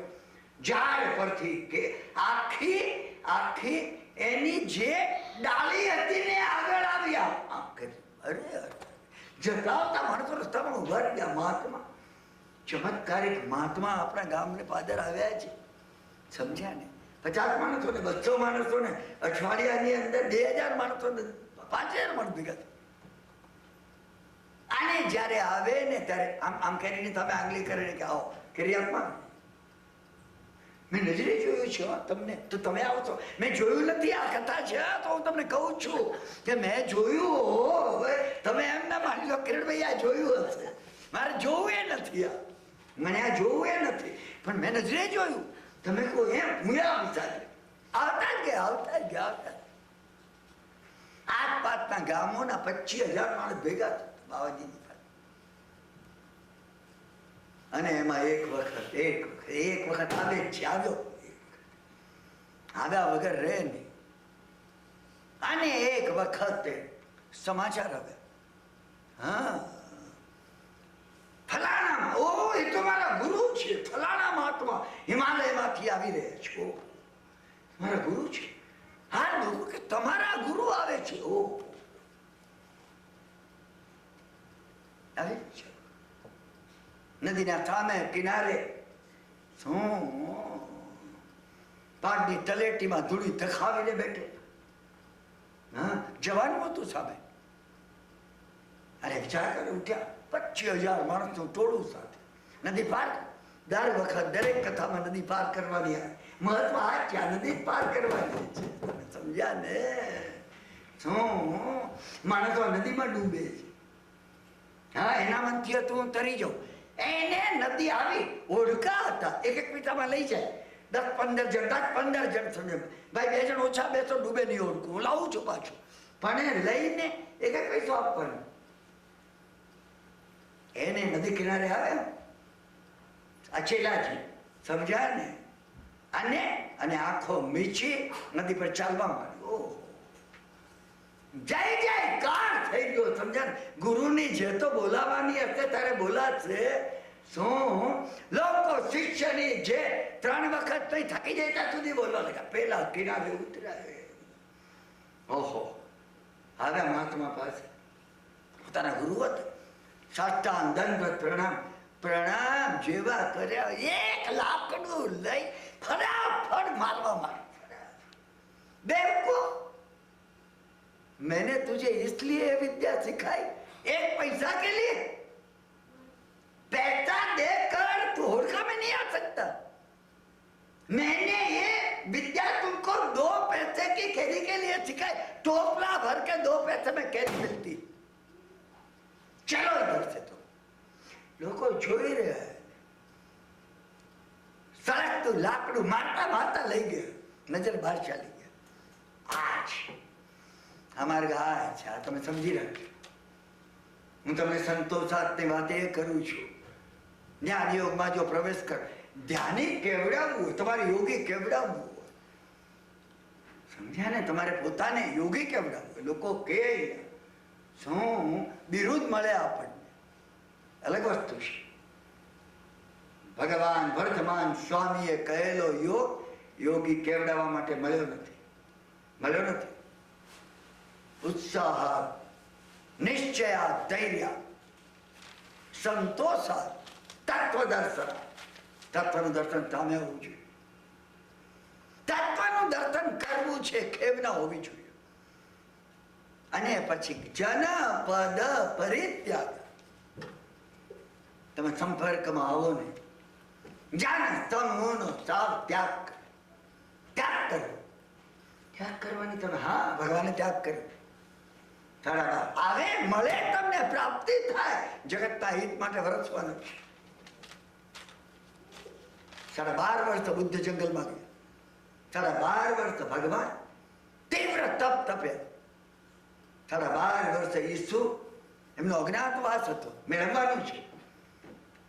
ઝાડ પરથી કે આખી એની જે ડાળી હતી ને આગળ આવ્યા. આમ કરી અરે જતાવતા માણસો રસ્તામાં ઉભા રહી ગયા. મહાત્મા, ચમત્કારિક મહાત્મા આપણા ગામને પાદર આવ્યા છે. સમજ્યા ને? 50 માણસો ને 200 માણસો ને અઠવાડિયાની અંદર 2000 માણસો ને 5000 માણસ ભેગા થાય. આને જયારે આવે ને ત્યારે આમ કરીને તમે આંગળી કરીને કે આવો ક્રિયાત્મા. મેં નજરે જોયું છે તમને, તો તમે આવો છો. મેં જોયું નથી, આ કથા છે તો હું તમને કહું છું કે મેં જોયું. તમે એમ ના માની લો કિરણભાઈ આ જોયું હશે, મારે જોવું એ નથી. આ મને આ જોવું એ નથી, પણ મેં નજરે જોયું. તમે કહો એમ હું આવતા જ ગયા. આસપાસના ગામોના 25,000 માણસ ભેગા બાવાજીની પાસે. અને એમાં એક વખત આવે છે, આવ્યા વગર રહે નહીં. અને એક વખત સમાચાર આવે, હા ફલાણા, ઓ એ તો મારા ગુરુ છે, ફલાણા મહાત્મા હિમાલયમાંથી આવી રહ્યા છો, મારા ગુરુ છે. હા લોકો કે તમારા ગુરુ આવે છે. ઓ આવી છે. નદીના સામે કિનારે શું પાડની તલેટીમાં ધૂળી ધખાવીને બેઠે. હા, જવાનું હતું સામે. અરે વિચાર કરી ઉઠ્યા, 25,000 માણસનું ટોળું સાથે નદી પાર. દર વખત દરેક કથામાં નદી પાર કરવાની આવે. મહત્વ આ ક્યાં નદી પાર કરવાની છે. સમજ્યા ને? શું માણસો નદીમાં ડૂબે છે. હા, એના મનથી હતું હું તરી જાઉં. એને નદી આવી, ઓળખા હતા, એક પીઠામાં લઈ જાય 10-15 જણ, 10-15 જણ સમજે. ભાઈ 2 જણ ઓછા બેસો ડૂબે નહીં ઓળખું, હું લાવું છું પાછું. પણ લઈને એક પૈસો આપવાનો. એને નદી કિનારે આવે આ ચેલાજી, સમજ્યા ને? અને આંખો મીચી નદી પર ચાલવા માંડ્યો. જય કાર થઈ ગયો. સમજ્યા ને? ગુરુની જે તો બોલાવાની હશે ત્યારે બોલાશે. શું લોકો શિષ્યની જે 3 વખત નહીં થકી જાય ત્યાં સુધી બોલવા લાગ્યા. પેલા કિનારે ઉતરાય. ઓહો, હવે મહાત્મા પાસે પોતાના ગુરુ હતા. સાષ્ટાંગ દંડવત પ્રણામ જેવા કર્યા. 1 લાકડું લઈ ફટાફટ મારવા માંડ્યા. बेवकूफ, मैंने तुझे इसलिए विद्या सिखाई 1 पैसा के लिए. पैसा देकर तू होड़का में नहीं आ सकता. मैंने ये विद्या तुमको 2 पैसे की कैरी के लिए सिखाई. टोपला भर के 2 पैसे में कैरी मिलती. चलो इधर से. तो लोग જોઈ રહ્યા. સળગતું લાકડું મારતા મારતા લઈ ગયો, નજર બહાર ચાલી ગયા. આ છે આ માર્ગ, આ છે. આ તમે સમજી રાખજો. હું તમને સંતોષાર્થની વાત એ કરું છું. જ્ઞાન યોગમાં જો પ્રવેશ કર, ધ્યાની કેવડાવવું, તમારે યોગી કેવડાવવું, સમજ્યા ને? તમારે પોતાને યોગી કેવડાવવું. લોકો કે શું બિરુદ મળે આપણને, અલગ વસ્તુ છે. ભગવાન વર્ધમાન સ્વામીએ કહેલો યોગ યોગી કેવડાવવા માટે મળ્યો નથી. ઉત્સાહ, નિશ્ચય, ધૈર્ય, સંતોષ, તત્વદર્શન. તત્વનું દર્શન સામે હોવું જોઈએ. તત્વનું દર્શન કરવું છે, ખેવના હોવી જોઈએ. અને પછી જન પદ પરિત્યાગ. તમે સંપર્કમાં આવો ને, જન સમૂહનો સાવ ત્યાગ કરો. ત્યાગ કરવાની તમે, હા, ભગવાને ત્યાગ કર્યો. આવે મળે તમને પ્રાપ્તિ થાય, જગતના હિત માટે વરસવાનું છે. 12.5 વર્ષ બુદ્ધ જંગલમાં ગયા, 12.5 વર્ષ ભગવાન તીવ્ર તપ તપ્યા, 12.5 વર્ષ ઈસુ એમનો અજ્ઞાતવાસ હતો. મેળવવાનું છે,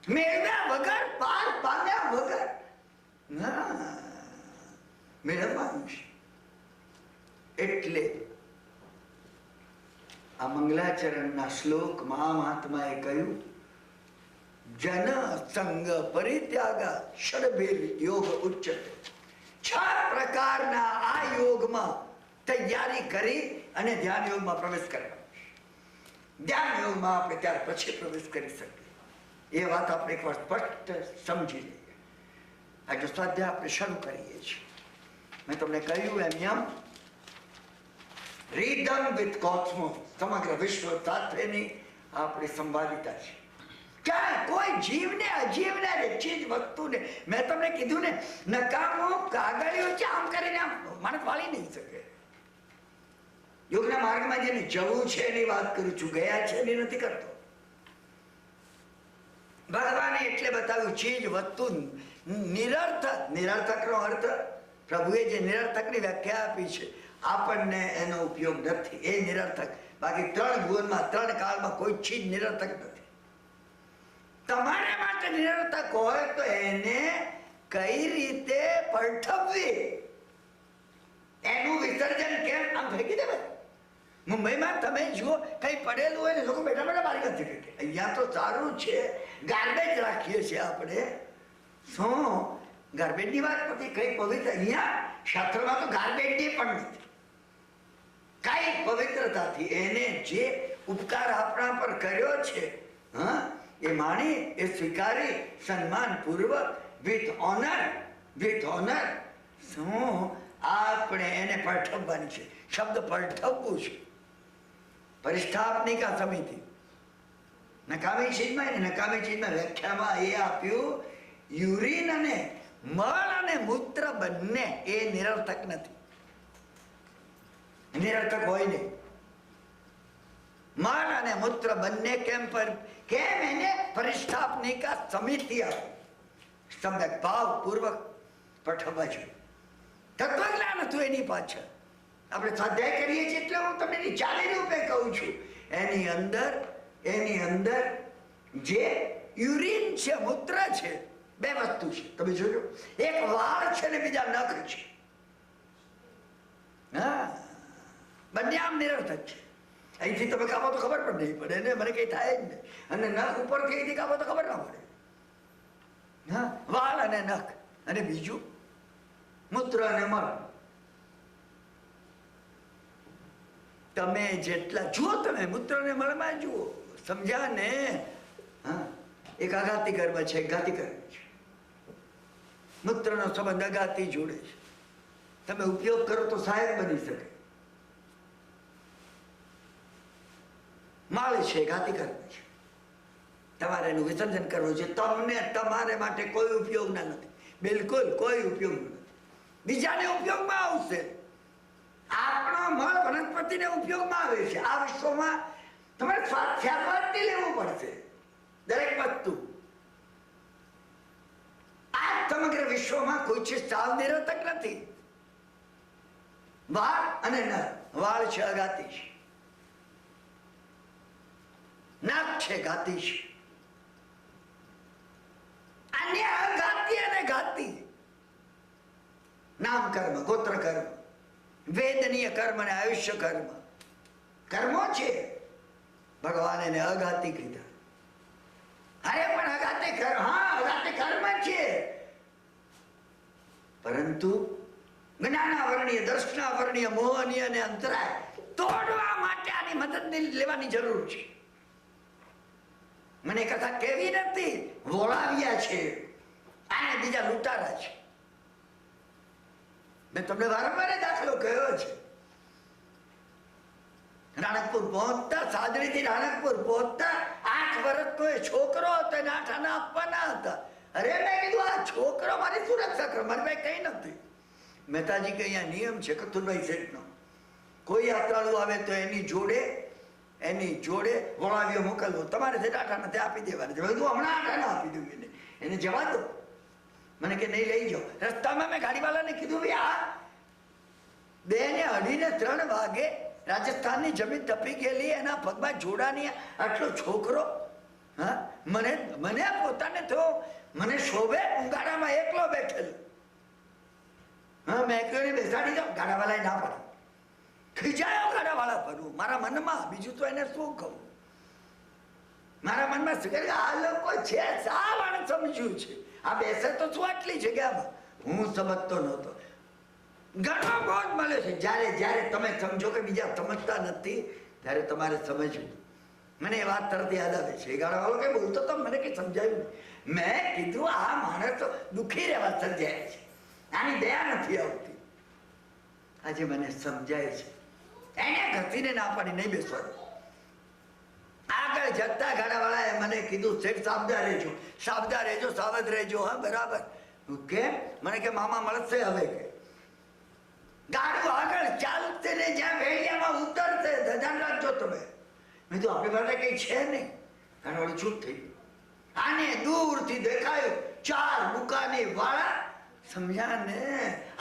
મેળવ્યા વગર, પાર પામ્યા વગર ના, મેળવવાનું છે. એટલે આ મંગલાચરણના શ્લોકમાં મહાત્માએ કહ્યું, જન સંગ પરિત્યાગ ષડભેદ યોગ ઉચ્ચતે. 6 પ્રકારના આ યોગમાં તૈયારી કરી અને ધ્યાન યોગમાં પ્રવેશ કરવાનો. ધ્યાન યોગમાં આપણે ત્યાર પછી પ્રવેશ કરી શકીએ. એ વાત આપણે એકવાર સ્પષ્ટ સમજી લઈએ. આજે સ્વાધ્યાય આપણે શરૂ કરીએ છીએ. મેં તમને કહ્યું એમ રીધમ વિથ કોસ્મોસ, સમગ્ર વિશ્વ સાથેની આપણી સંવાદિતા છે. ક્યાંય કોઈ જીવને અજીવને ચીજ વસ્તુને, મેં તમને કીધું ને, નકામો કાગળિયો છે, આમ કરીને આમ માણસ વાળી નહીં શકે. યોગના માર્ગમાં જેને જવું છે એની વાત કરું છું, ગયા છે એની નથી કરતો. ભગવાને એટલે બતાવ્યું, ચીજ વસ્તુ નિરર્થક. નિરર્થકનો અર્થ પ્રભુએ જે નિરર્થકની વ્યાખ્યા આપી છે, આપણને એનો ઉપયોગ નથી, એ નિરર્થક. બાકી 3 ભુવનમાં 3 કાળમાં કોઈ ચીજ નિરર્થક નથી. તમારા માટે નિરર્થક હોય તો એને કઈ રીતે પઠવવી, એનું વિસર્જન કેમ આમ ફેંકી દેવાય. મુંબઈમાં તમે જુઓ, કઈ પડેલું હોય ને, લોકો બેઠા બેઠા બારી નથી ફેંકે. અહીંયા તો સારું છે, ગાર્બેજ રાખીએ છીએ આપણે. શું ગાર્બેજની વાત નથી, કઈ પવિત્ર. અહીંયા શાસ્ત્રમાં તો ગાર્બેજની પણ નથી. કઈ પવિત્રતાથી એને જે ઉપકાર આપણા પર કર્યો છે, હા, એ માણી, એ સ્વીકારી, સન્માન પૂર્વક, વિથ ઓનર શું આપણે એને પઠવવાની છે. શબ્દ પઠવવું છે. પરિસ્થાપનિકા સમિતિ નકામી ચીજમાં, નકામી ચીજમાં વ્યાખ્યામાં એ આપ્યું, યુરિન અને મળ અને મૂત્ર બંને એ નિરર્થક નથી. નિરર્થક હોય નહીં. મળ અને મૂત્ર બંને કેમ એને પરિસ્થાપનિકા સમિતિ આપી, સમ્યક ભાવ પૂર્વક પઠવવા જોઈએ. તત્વજ્ઞાન હતું એની પાછળ. આપણે સ્વાધ્યાય કરીએ છીએ એટલે હું તમને ચાલી રૂપે કહું છું. એની અંદર જે યુરિન છે, મૂત્ર છે, 2 વસ્તુ છે. તમે જોજો, એક વાળ છે ને બીજા નખ છે. હા, બંને આમ નિરર્થક છે. અહીંથી તમે કાપો તો ખબર પણ નહીં પડે ને, મને કઈ થાય જ નહીં. અને નખ ઉપરથી અહીંથી કાપો તો ખબર ના પડે. હા, વાળ અને નખ, અને બીજું મૂત્ર અને મળ. તમે જેટલા જુઓ, તમે મૂત્ર અને મળમાં જુઓ, સમજ્યા ને? હા, એક આઘાતી કર્મ છે, એક ઘાતી કર્મ છે. મૂત્રનો સંબંધ અઘાતી જોડે છે. તમે ઉપયોગ કરો તો સહાયક બની શકે. માળ છે, ઘાતી કર્મ છે. તમારે એનું વિસર્જન કરવું છે. તમને તમારે માટે કોઈ ઉપયોગના નથી, બિલકુલ કોઈ ઉપયોગ નથી. બીજાને ઉપયોગમાં આવશે. આપણો મળ વનસ્પતિને ઉપયોગમાં આવે છે. આ વિશ્વમાં તમારે સ્વાધ્યાયથી લેવું પડશે દરેક વસ્તુ. આ સમગ્ર વિશ્વ વિશ્વમાં કોઈ ચીજ સાવ નિરર્થક નથી. વાળ અને નર. વાળ છે અઘાતી છે, નાક છે ઘાતી છે. અન્ય અઘાતી અને ઘાતી. નામ કર્મ, ગોત્ર કર્મ, વેદનીય કર્મ અને આયુષ્ય કર્મ. કર્મો છે. ભગવાન એને અઘાતી કીધા. અરે પણ અઘાતી કર્મ, હા અઘાતી કર્મ છે, પરંતુ જ્ઞાનાવરણીય, દર્શનાવરણીય, મોહનીય અને અંતરાય તોડવા માટે આની મદદ લેવાની જરૂર છે. મને કથા કેવી નથી, વોળાવ્યા છે, આને બીજા લૂંટારા છે. મેં તમને વારંવાર દાખલો કહ્યો છે. રાણકપુર પહોંચતા, સાદડીથી રાણકપુર પહોંચતા 8 વર્ષનો એ છોકરો હતો, એને 8 આના આપવાના હતા. અરે મેં કીધું આ છોકરો મારી સુરક્ષા કરે, મારી ભાઈ કઈ નથી. મહેતાજી કે અહીંયા નિયમ છે કતુરભાઈ શેઠનો, કોઈ યાત્રાળુ આવે તો એની જોડે વળાવીઓ મોકલવો. તમારે જે આઠા નથી આપી દેવાના. તું હમણાં આઠાના આપી દઉં એને જવા દો. મને કે નહીં લઈ જાઓ. રસ્તામાં મેં ગાડીવાળાને કીધું ભાઈ આ 2:30 ને 3 વાગે રાજસ્થાનની જમીન તપી ગયેલી, એના પગમાં જોડાની આટલો છોકરો. હા, મને પોતાને તો મને શોભે ગાડામાં એકલો બેઠેલો. હા, મેં કહ્યું બેસાડી જાઓ. ગાડાવાળાએ ના પાડી. ખીજાયો ગાડાવાળા ફરવું મારા મનમાં. બીજું તો એને શું કહું? મારા મનમાં શું કે આ લોકો છે સાવ સમજ્યું છે. આ બેસે તો શું આટલી જગ્યામાં? હું સમજતો નહોતો. ઘણો બોધ મળે છે. જ્યારે તમે સમજો કે બીજા સમજતા નથી, ત્યારે તમારે સમજવું. મને એ વાત તરત યાદ આવે છે. ગાડાવાળો કઈ બોલતો તો મને કઈ સમજાયું નહીં. મેં કીધું આ માણસ તો દુઃખી રહેવા સર્જાય છે, આની દયા નથી આવતી. આજે મને સમજાય છે. એને ઘસીને ના પાડી નહીં બેસવાનું. આગળ જતા ગાડાવાળાએ મને કીધું શેઠ સાવધાન રહેજો, સાવધાન રહેજો, સાવધ રહેજો. હા બરાબર. કેમ? મને કે મામા મળશે હવે. કે ગાડું આગળ ચાલશે ને જ્યાં વેડિયામાં ઉતરશે ધ્યાન રાખજો તમે. મેં તો આપણી પાસે કઈ છે નહીં. ગાડાવાળી ચૂપ થઈ. આને દૂરથી દેખાયું 4 બુકાની વાળા, સમજ્યા ને,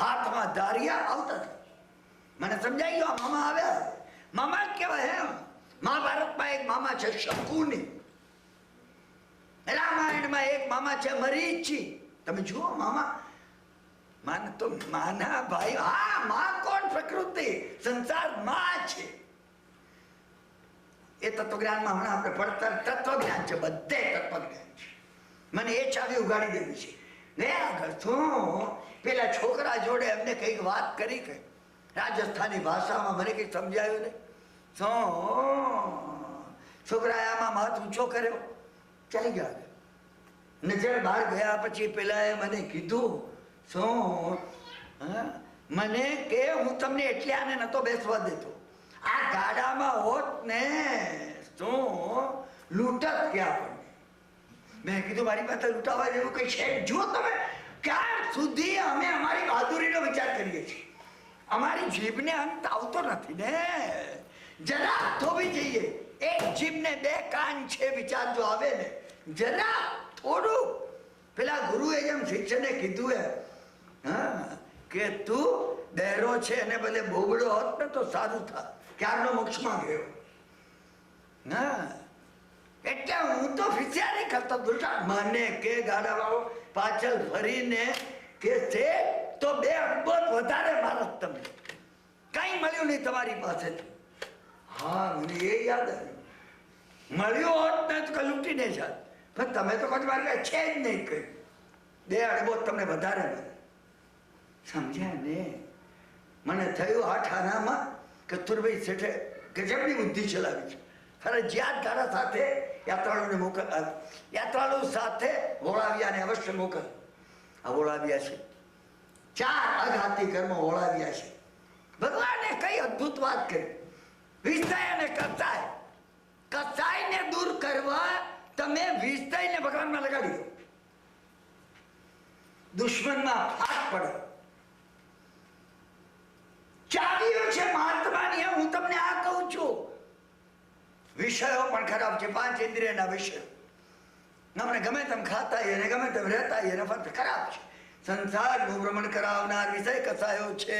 હાથમાં દારિયા આવતા હતા. મને સમજાઈ ગયો મામા આવ્યા. મામા કેવાય એમ. મહાભારતમાં એક મામા છે શકુની, રામાયણમાં એક મામા છે મરીચી. તમે જુઓ મામા, માન તો માના ભાઈ. હા, માં કોણ? પ્રકૃતિ, સંસાર માં છે. એ તત્વજ્ઞાનમાં હમણાં આપણે પડતર તત્વજ્ઞાન છે, બધે તત્વજ્ઞાન છે. મને એ ચાવી ઉગાડી દેવી છે. ને આગળ શું પેલા છોકરા જોડે એમને કઈક વાત કરી કે રાજસ્થાની ભાષામાં, મને કઈ સમજાયું નહીં. શું છોકરાએ આમાં હાથ ઊંચો કર્યો, ચાલી ગયા. નજર બહાર ગયા પછી પેલા મને કીધું શું, મને કે હું તમને એટલે આને નતો બેસવા દેતો. આ ગાડામાં હોત ને શું લૂંટત ક્યાં પણ. મેં કીધું મારી પાસે લૂંટાવા જેવું કઈ છે? જો તમે ક્યાં સુધી અમે અમારી બહાદુરીનો વિચાર કરીએ છીએ. અમારી જીભને અંત આવતો નથી ને. જરા થોભી જઈએ. એક જીભને 2 કાન છે વિચાર જો આવે ને, જરા થોડું. પેલા ગુરુએ જેમ શિષ્યને કીધું એમ, હા, કે તું બહેરો છે એને બદલે બોબડો હોત ને તો સારું થાત, ક્યારનો મોક્ષમાં ગયો. હા, એટલે હું તો ફિસિયારી કરતો. મને કે ગાડાવાળો પાછળ ફરીને કે છે તો 2 અબજ વધારે મારત તમને. કઈ મળ્યું નહીં તમારી પાસેથી. હા, મને એ યાદ આવ્યું. મળ્યું હોત ને તો લૂંટીને જાત, પણ તમે તો કોઈ મારી છે જ નહીં. કઈ 2 અબજ તમને વધારે મળે. સમજ્યા ને? મને થયું 8 આનામાં કતુરભાઈ શેઠે ગજબની બુદ્ધિ ચલાવી છે. ફરજિયાત ગાડા સાથે યાત્રાળુને યાત્રાળુ સાથે વોળાવ્યાને અવશ્ય મોકલ. આ વોળાવ્યા છે. 4 અઘાતી કર્મો વોળાવ્યા છે. ભગવાને કઈ અદ્ભુત વાત કરી. વિષય અને કસાય. કસાયને દૂર કરવા તમે વિષયને ભગવાનમાં લગાડી દો. દુશ્મનમાં ફાટ પડે. ચાવીઓ છે મહાત્માની. હું તમને આ કહું છું. વિષયો પણ ખરાબ છે. 5 ઇન્દ્રિયના વિષયો. આપણે ગમે તેમ ખાતા અને ગમે તેમ રહેતા એને ફક્ત ખરાબ છે. સંસારનું ભ્રમણ કરાવનાર વિષય કસાયો છે.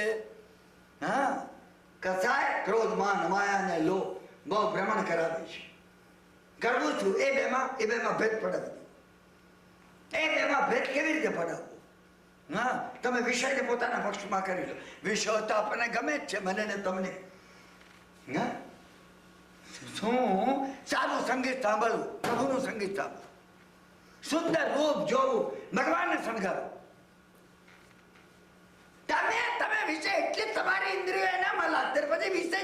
હા, કસાય ક્રોધ, માન, માયા ને લોભ બહુ ભ્રમણ કરાવે છે. કરવું છું એ બેમાં ભેદ પડાવી દો. એ બેમાં ભેદ કેવી રીતે પડાવવો? હા, તમે વિષયને પોતાના પક્ષમાં કરી લો. વિષય તો આપણને ગમે જ છે, મને ને તમને. હા, શું સારું સંગીત સાંભળવું, પ્રભુનું સંગીત સાંભળવું, સુંદર રૂપ જોવું, ભગવાનને શણગારવું. તમે વિષય એટલે તમારી ઇન્દ્રિયો એનામાં લાગશે, પછી વિષય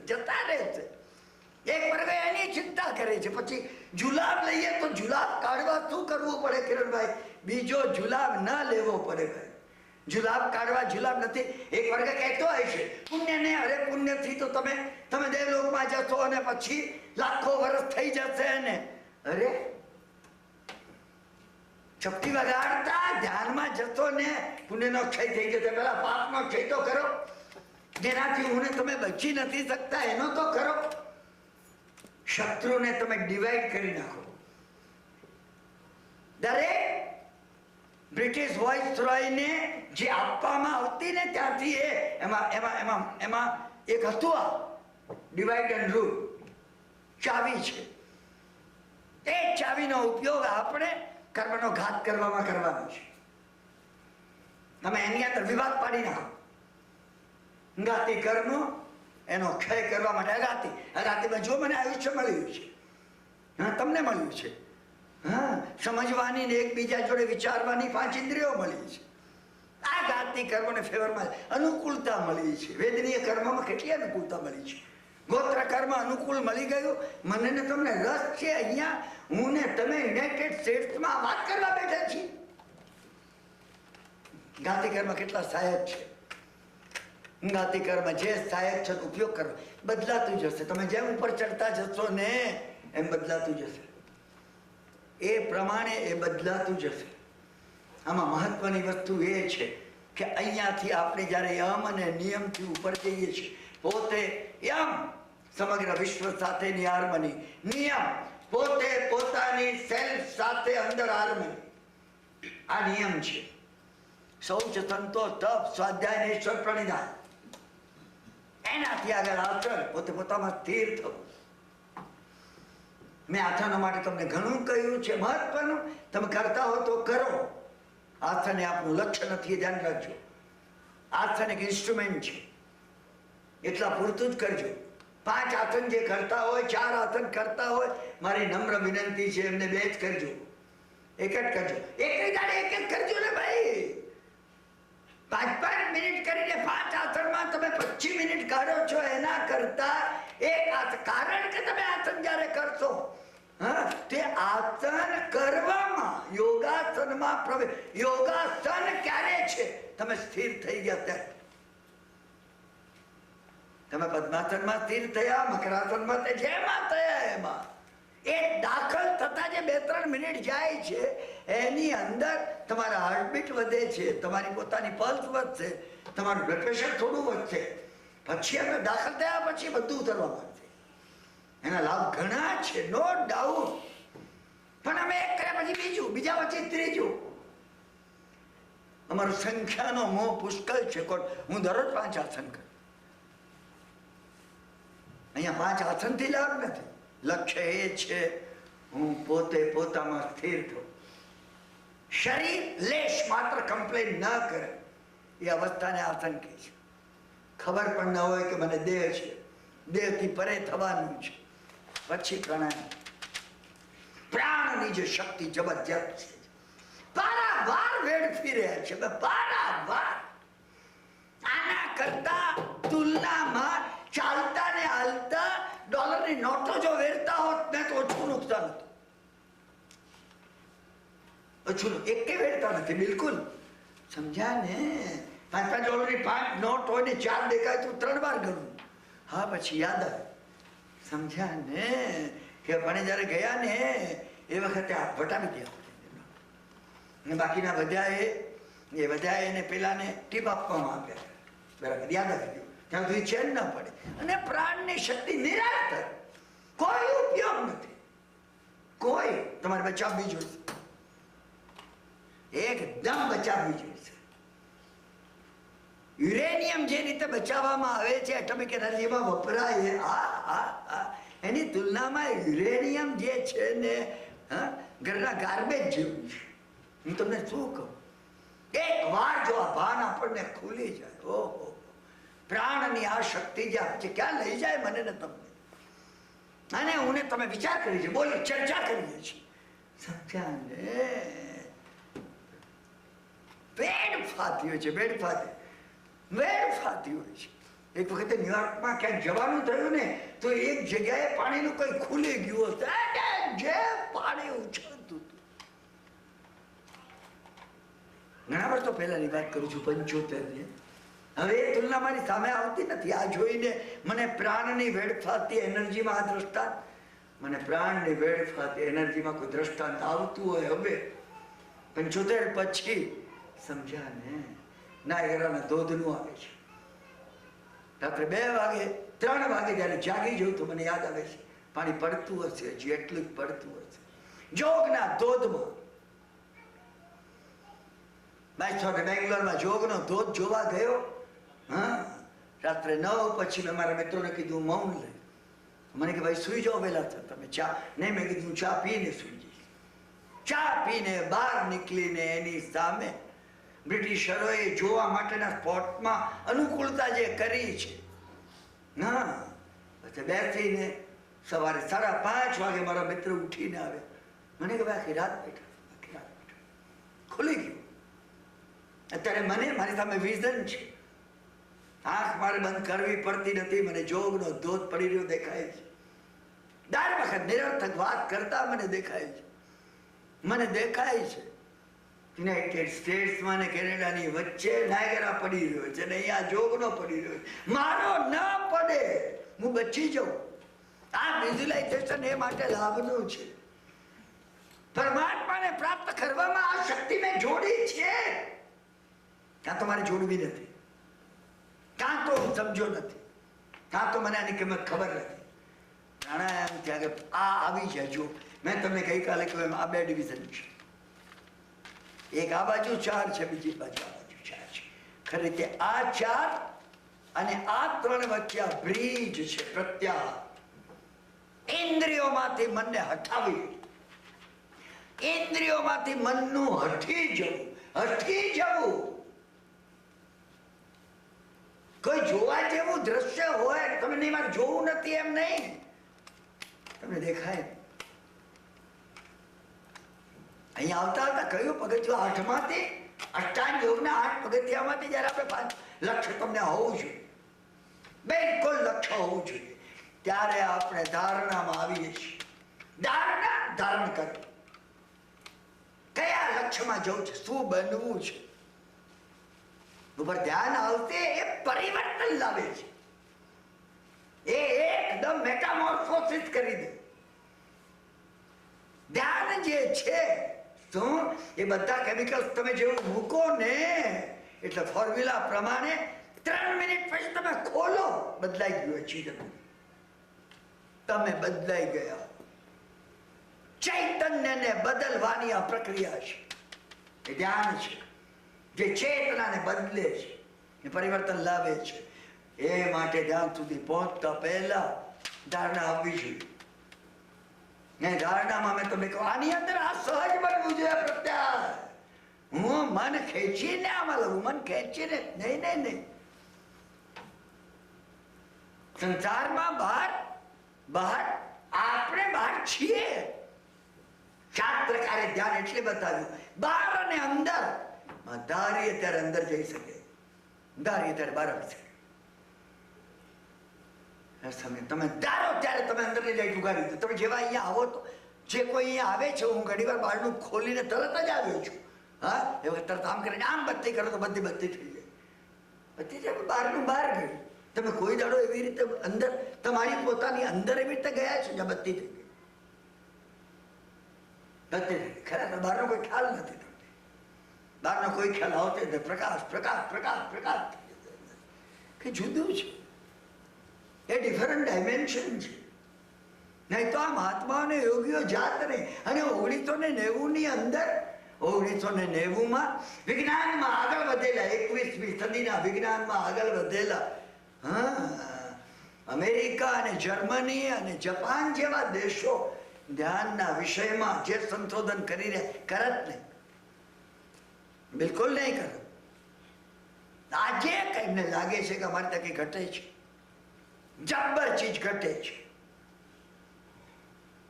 જતા રહેશે. એક વર્ગ એની ચિંતા કરે છે, પછી જુલાબ લઈએ તો જુલાબ કાઢવા શું કરવું પડે કિરણભાઈ? બીજો જુલાબ ન લેવો પડે ભાઈ. જુલાબ કાઢવા જુલાબ નથી. એક વર્ગ કહેતો હોય છે પુણ્ય ને, અરે પુણ્યથી તો તમે દેવલોકમાં જશો અને પછી લાખો વર્ષ થઈ જશે ને. અરે ચપટી વગાડતા ધ્યાનમાં જશો ને પુણ્યનો ક્ષય થઈ જશે. પેલા પાપનો ક્ષય તો કરો, જેનાથી હું તમે બચી નથી શકતા એનો તો કરો. શત્રુને તમે ડિવાઈડ કરી નાખો. દરેક બ્રિટિશ વોઇસરોયને જે આપવામાં આવતી ને ત્યાંથી એમાં એક હતું આ ડિવાઈડ એન્ડ રૂલ ચાવી છે. એ ચાવીનો ઉપયોગ આપણે કર્મનો ઘાત કરવામાં કરવાનો છે. તમે એની અંદર વિવાદ પાડી નાખો. ઘાતી કર્મ એનો ક્ષય કરવા માટે અગાતીમાં જો મને આયુષ્ય મળ્યું છે, હા તમને મળ્યું છે, હા સમજવાની ને એકબીજા જોડે વિચારવાની 5 ઇન્દ્રિયો મળી છે. આ ઘાતી કર્મને ફેવરમાં અનુકૂળતા મળી છે. વેદનીય કર્મમાં કેટલી અનુકૂળતા મળી છે. ગોત્ર કર્મ અનુકૂળ મળી ગયું. મને ને તમને રસ છે. અહીંયા હું ને તમે યુનાઇટેડ સ્ટેટ્સમાં વાત કરવા બેઠા છીએ. ઘાતી કર્મ કેટલા સહાયક છે. ઘાતી કર્મ જે સહાયક છે ઉપયોગ કરો, બદલાતું જશે. તમે જેમ ઉપર ચડતા જશો ને એમ બદલાતું જશે. એ પ્રમાણે એ બદલાતું જશે. આમાં મહત્વની વસ્તુ એ છે કે અહીંયાથી આપણે જ્યારે યમ અને નિયમથી ઉપર જઈએ છીએ, પોતે યમ સમગ્ર વિશ્વ સાથેની હાર્મની, નિયમ પોતે પોતાની સેલ્ફ સાથે અંદર હાર્મની. આ નિયમ છે. શૌચ, સંતોષ, તપ, સ્વાધ્યાય, ઈશ્વર પ્રણિધાન. એનાથી આગળ આચરણ, પોતે પોતામાં સ્થિર થવું. મેં આસનો માટે તમને ઘણું કહ્યું છે. મહત્વનું તમે કરતા હો તો કરો. આસન એ આપણું લક્ષ્ય નથી, એ ધ્યાન રાખજો. આસન એક ઇન્સ્ટ્રુમેન્ટ છે, એટલા પૂરતું જ કરજો. 5 આસન જે કરતા હોય, 4 આસન કરતા હોય, મારી નમ્ર વિનંતી છે એમને 2 જ કરજો, 1 જ કરજો. એક દાડે 1 જ કરજો ને ભાઈ. 5 મિનિટ કરીને 5 આસનમાં તમે 25 મિનિટ કાઢો છો. એના કરતા એક આસન, કારણ કે તમે આસન જયારે કરશો, હા તે આસન કરવામાં, યોગાસનમાં પ્રવેશ. યોગાસન ક્યારે છે? તમે સ્થિર થઈ ગયા ત્યારે. તમે પદ્માસનમાં સ્થિર થયા, મકરાસનમાં જેમાં થયા એમાં એ દાખલ થતા જે 2-3 મિનિટ જાય છે એની અંદર તમારા હાર્ટબીટ વધે છે, તમારી પોતાની પલ્સ વધશે, તમારું બ્લડ પ્રેશર થોડું વધશે. પછી અમે દાખલ થયા પછી બધું ઉતરવા માંડશે. એના લાભ ઘણા છે, નો ડાઉટ. પણ અમે એક કર્યા પછી બીજું, બીજા પછી ત્રીજું. અમારું સંખ્યાનો મોહ પુષ્કળ છે. હું દરરોજ 5 આસન કરું. અહીંયા 5 આસનથી લાભ નથી. લક્ષ્ય એ છે હું પોતે પોતામાં સ્થિર થઉં. શરીર લેશ માત્ર કમ્પ્લેન ન કરે એ અવસ્થાને આસન કહે છે. ખબર પણ ન હોય કે મને દેહ છે, દેહથી પરે થવાનું છે. પછી પ્રાણાયામ. પ્રાણની જે શક્તિ જબરજસ્ત છે. પારાવાર વેડફી રહ્યા છે, પારાવાર. આના કરતા તુલનામાં ચાલતા ને હાલતા ડોલરની નોટો જો વેરતા હોત ને તો ઓછું નુકસાન હતું. ઓછું એક કે વેરતા નથી બિલકુલ. સમજ્યા ને? 5 ડોલરની 5 નોટ હોય ને 4 દેખાય તો 3 વાર ગણું. હા પછી યાદ આવે. સમજ્યા ને? કે મને જયારે ગયા ને એ વખતે આ વટાવી દે. બાકીના બધા એને પેલાને ટીપ આપવામાં આવ્યા. બરાબર યાદ આવી ગયું. ત્યાં સુધી ચેન ન પડે. અને પ્રાણની શક્તિ નિરાંતર, કોઈ ઉપયોગ નથી. કોઈ તમારે બચાવ બીજો એકદમ બચાવવી જોઈએ. યુરેનિયમ જે રીતે બચાવવામાં આવે છે એટમિક એનર્જીમાં વપરાય, એની તુલનામાં યુરેનિયમ જે છે ને ઘરના ગાર્બેજ જેવું છે. હું તમને શું કહું, એક વાર જો આ ભાન આપણને ખુલી જાય, ઓહો, પ્રાણની આ શક્તિ જે આપે છે ક્યાં લઈ જાય મને ને તમને. અને હું ને તમે વિચાર કરી છે, બોલી ચર્ચા કરીએ છીએ, સમજ્યા ને? વેડ ફાતી હોય છે, વેડ ફાતી હોય છે. એક વખતે ન્યુયોર્કમાં ક્યાંક જવાનું થયું ને તો એક જગ્યાએ પાણીનું કઈ ખુલી ગયું હતું, જે પાણી ઉછળતું હતું. ઘણા વર્ષો પહેલાની વાત કરું છું, 75ની. હવે એ તુલના મારી સામે આવતી નથી. આ જોઈને મને પ્રાણની વેડફાતી એનર્જીમાં આ દ્રષ્ટાંત, મને પ્રાણની વેડફાતી એનર્જીમાં કોઈ દ્રષ્ટાંત આવતું હોય હવે 75 પછી, સમજ્યા ને? નાયગરાના ધોધનું આવે છે. રાત્રે 2 વાગે 3 વાગે જયારે જાગી જવું તો મને યાદ આવે છે પાણી પડતું હશે, હજી એટલું જ પડતું હશે. જોગના ધોધમાં બેંગ્લોરમાં જોગનો ધોધ જોવા ગયો. રાત્રે 9 પછી મેં મારા મિત્રોને કીધું મૌન લે. મને કે ભાઈ સુઈ જાઓ વહેલા થતા, તમે ચા નહીં. મેં કીધું ચા પીને સુઈ જઈશ. ચા પીને બહાર નીકળીને એની સામે બ્રિટિશરોએ જોવા માટેના સ્પોટમાં અનુકૂળતા જે કરી છે, પછી બેસીને સવારે 5:30 વાગે મારા મિત્ર ઉઠીને આવે. મને કે ભાઈ આખી રાત બેઠા, ખુલી ગયું. અત્યારે મને મારી સામે વિઝન છે, આંખ મારે બંધ કરવી પડતી નથી. મને જોગનો ધોધ પડી રહ્યો દેખાય છે. દર વખત નિરર્થક વાત કરતા મને દેખાય છે. યુનાઇટેડ સ્ટેટ્સમાં ને કેનેડાની વચ્ચે નાયગરા પડી રહ્યો છે ને અહીંયા જોગનો પડી રહ્યો છે. મારો ન પડે, હું બચી જાઉં. આ વિઝ્યુલાઇઝેશન એ માટે લાભનું છે. પરમાત્માને પ્રાપ્ત કરવામાં આ શક્તિ મેં જોડી છે. કાં તો મારે જોડવી નથી, કાં તો હું સમજો નથી, કાં તો મને આની કિંમત ખબર નથી. પ્રાણાયામ ત્યાં આ આવી જાય. જો મેં તમને ગઈકાલે કહ્યું આ 2 ડિવિઝન છે. એક આ બાજુ 4 છે, બીજી બાજુ આ બાજુ 4 છે. ખરી રીતે આ 4 અને આ 3 વચ્ચે આ બ્રિજ છે, પ્રત્યાહાર. ઇન્દ્રિયોમાંથી મનને હટાવી, ઇન્દ્રિયોમાંથી મનનું હટી જવું. કોઈ જોવા જેવું દ્રશ્ય હોય, તમે નહીં મારે જોવું નથી એમ નહીં, તમને દેખાય. અહીંયા આવતા કયું પગથિયું 8માંથી અષ્ટાંગ યોગના 8 પગથિયામાંથી જયારે આપણે લક્ષ્ય તમને હોવું જોઈએ, બિલકુલ લક્ષ્ય હોવું જોઈએ, ત્યારે આપણે ધારણામાં આવીએ છીએ. ધારણ કરવું, કયા લક્ષ્યમાં જવું છે, શું બનવું છે, ઉપર ધ્યાન આવશે. એ પરિવર્તન લાવે છે, એ એકદમ મેટામોર્ફોસિસ કરી દે. ધ્યાન જે છે શું, એ બધા કેમિકલ્સ તમે જેવું મૂકો ને એટલે ફોર્મ્યુલા પ્રમાણે 3 મિનિટ પછી તમે ખોલો, બદલાઈ ગયું ચીજ, તમે બદલાઈ ગયા. ચૈતન્યને બદલવાની આ પ્રક્રિયા છે, એ ધ્યાન છે, જે ચેતનાને બદલે છે, એ પરિવર્તન લાવે છે. એ માટે ધ્યાન સુધી પહોંચતા પહેલા ધારણા આવવી જોઈએ. ને ધારણામાં મેં તમને કહું, આની અંદર આ સહજ બનવું જોઈએ. પ્રત્યાહાર, હું મન ખેંચીને આમાં લઉં, મન ખેંચીને નહીં. સંસારમાં બહાર આપણે બહાર છીએ. શાસ્ત્રકારે ધ્યાન એટલે બતાવ્યું, બહાર અને અંદર. ધારીએ ત્યારે અંદર જઈ શકે, ધારીએ ત્યારે બહાર આવી શકે. તમે ધારો ત્યારે તમે અંદર ની લાઈટ ઉગાડી દો. તમે જેવા અહીંયા આવો તો જે કોઈ અહીંયા આવે છે, હું ઘણી વાર બહારનું ખોલીને તરત જ આવ્યો છું. એ વખત તરત આમ કરીને આમ બત્તી કરો તો બધી થઈ જાય. બત્તી જાય બહારનું બહાર ગયું. તમે કોઈ દાડો એવી રીતે અંદર તમારી પોતાની અંદર એવી રીતે ગયા છો જ્યાં બત્તી થઈ ગઈ. બત્તી ખરેખર બહારનો કોઈ ખ્યાલ નથી. તમને બહારનો કોઈ ખ્યાલ આવતો પ્રકાશ કે જુદું છે, એ ડિફરન્ટ ડાયમેન્શન છે. નહીં તો આ મહાત્માઓ અને યોગીઓ જાત નહીં. અને 1990 ની અંદર 1990 વિજ્ઞાનમાં આગળ વધેલા, 21મી સદીના વિજ્ઞાનમાં આગળ વધેલા અમેરિકા અને જર્મની અને જાપાન જેવા દેશો ધ્યાનના વિષયમાં જે સંશોધન કરી રહ્યા, કરત નહીં, બિલકુલ નહીં કરે. આજે એમને લાગે છે કે અમારી તકે ઘટે છે, જબ્બર ચીજ ઘટે છે,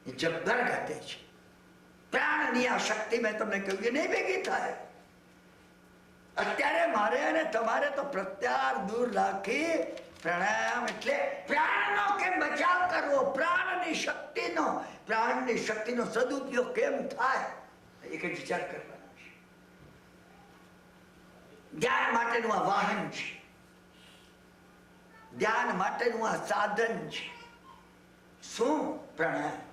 જબ્બર ઘટે છે. પ્રાણની આ શક્તિ મેં તમને કહ્યું કે નહીં ભેગી થાય. અત્યારે મારે અને તમારે તો પ્રત્યાર દૂર રાખી પ્રાણાયામ એટલે પ્રાણનો કેમ બચાવ કરવો, પ્રાણની શક્તિનો સદુપયોગ કેમ થાય, એક જ વિચાર કરવાનો છે. ધ્યાન માટેનું આ વાહન છે, ધ્યાન માટેનું આ સાધન છે. શું? પ્રાણાયામ.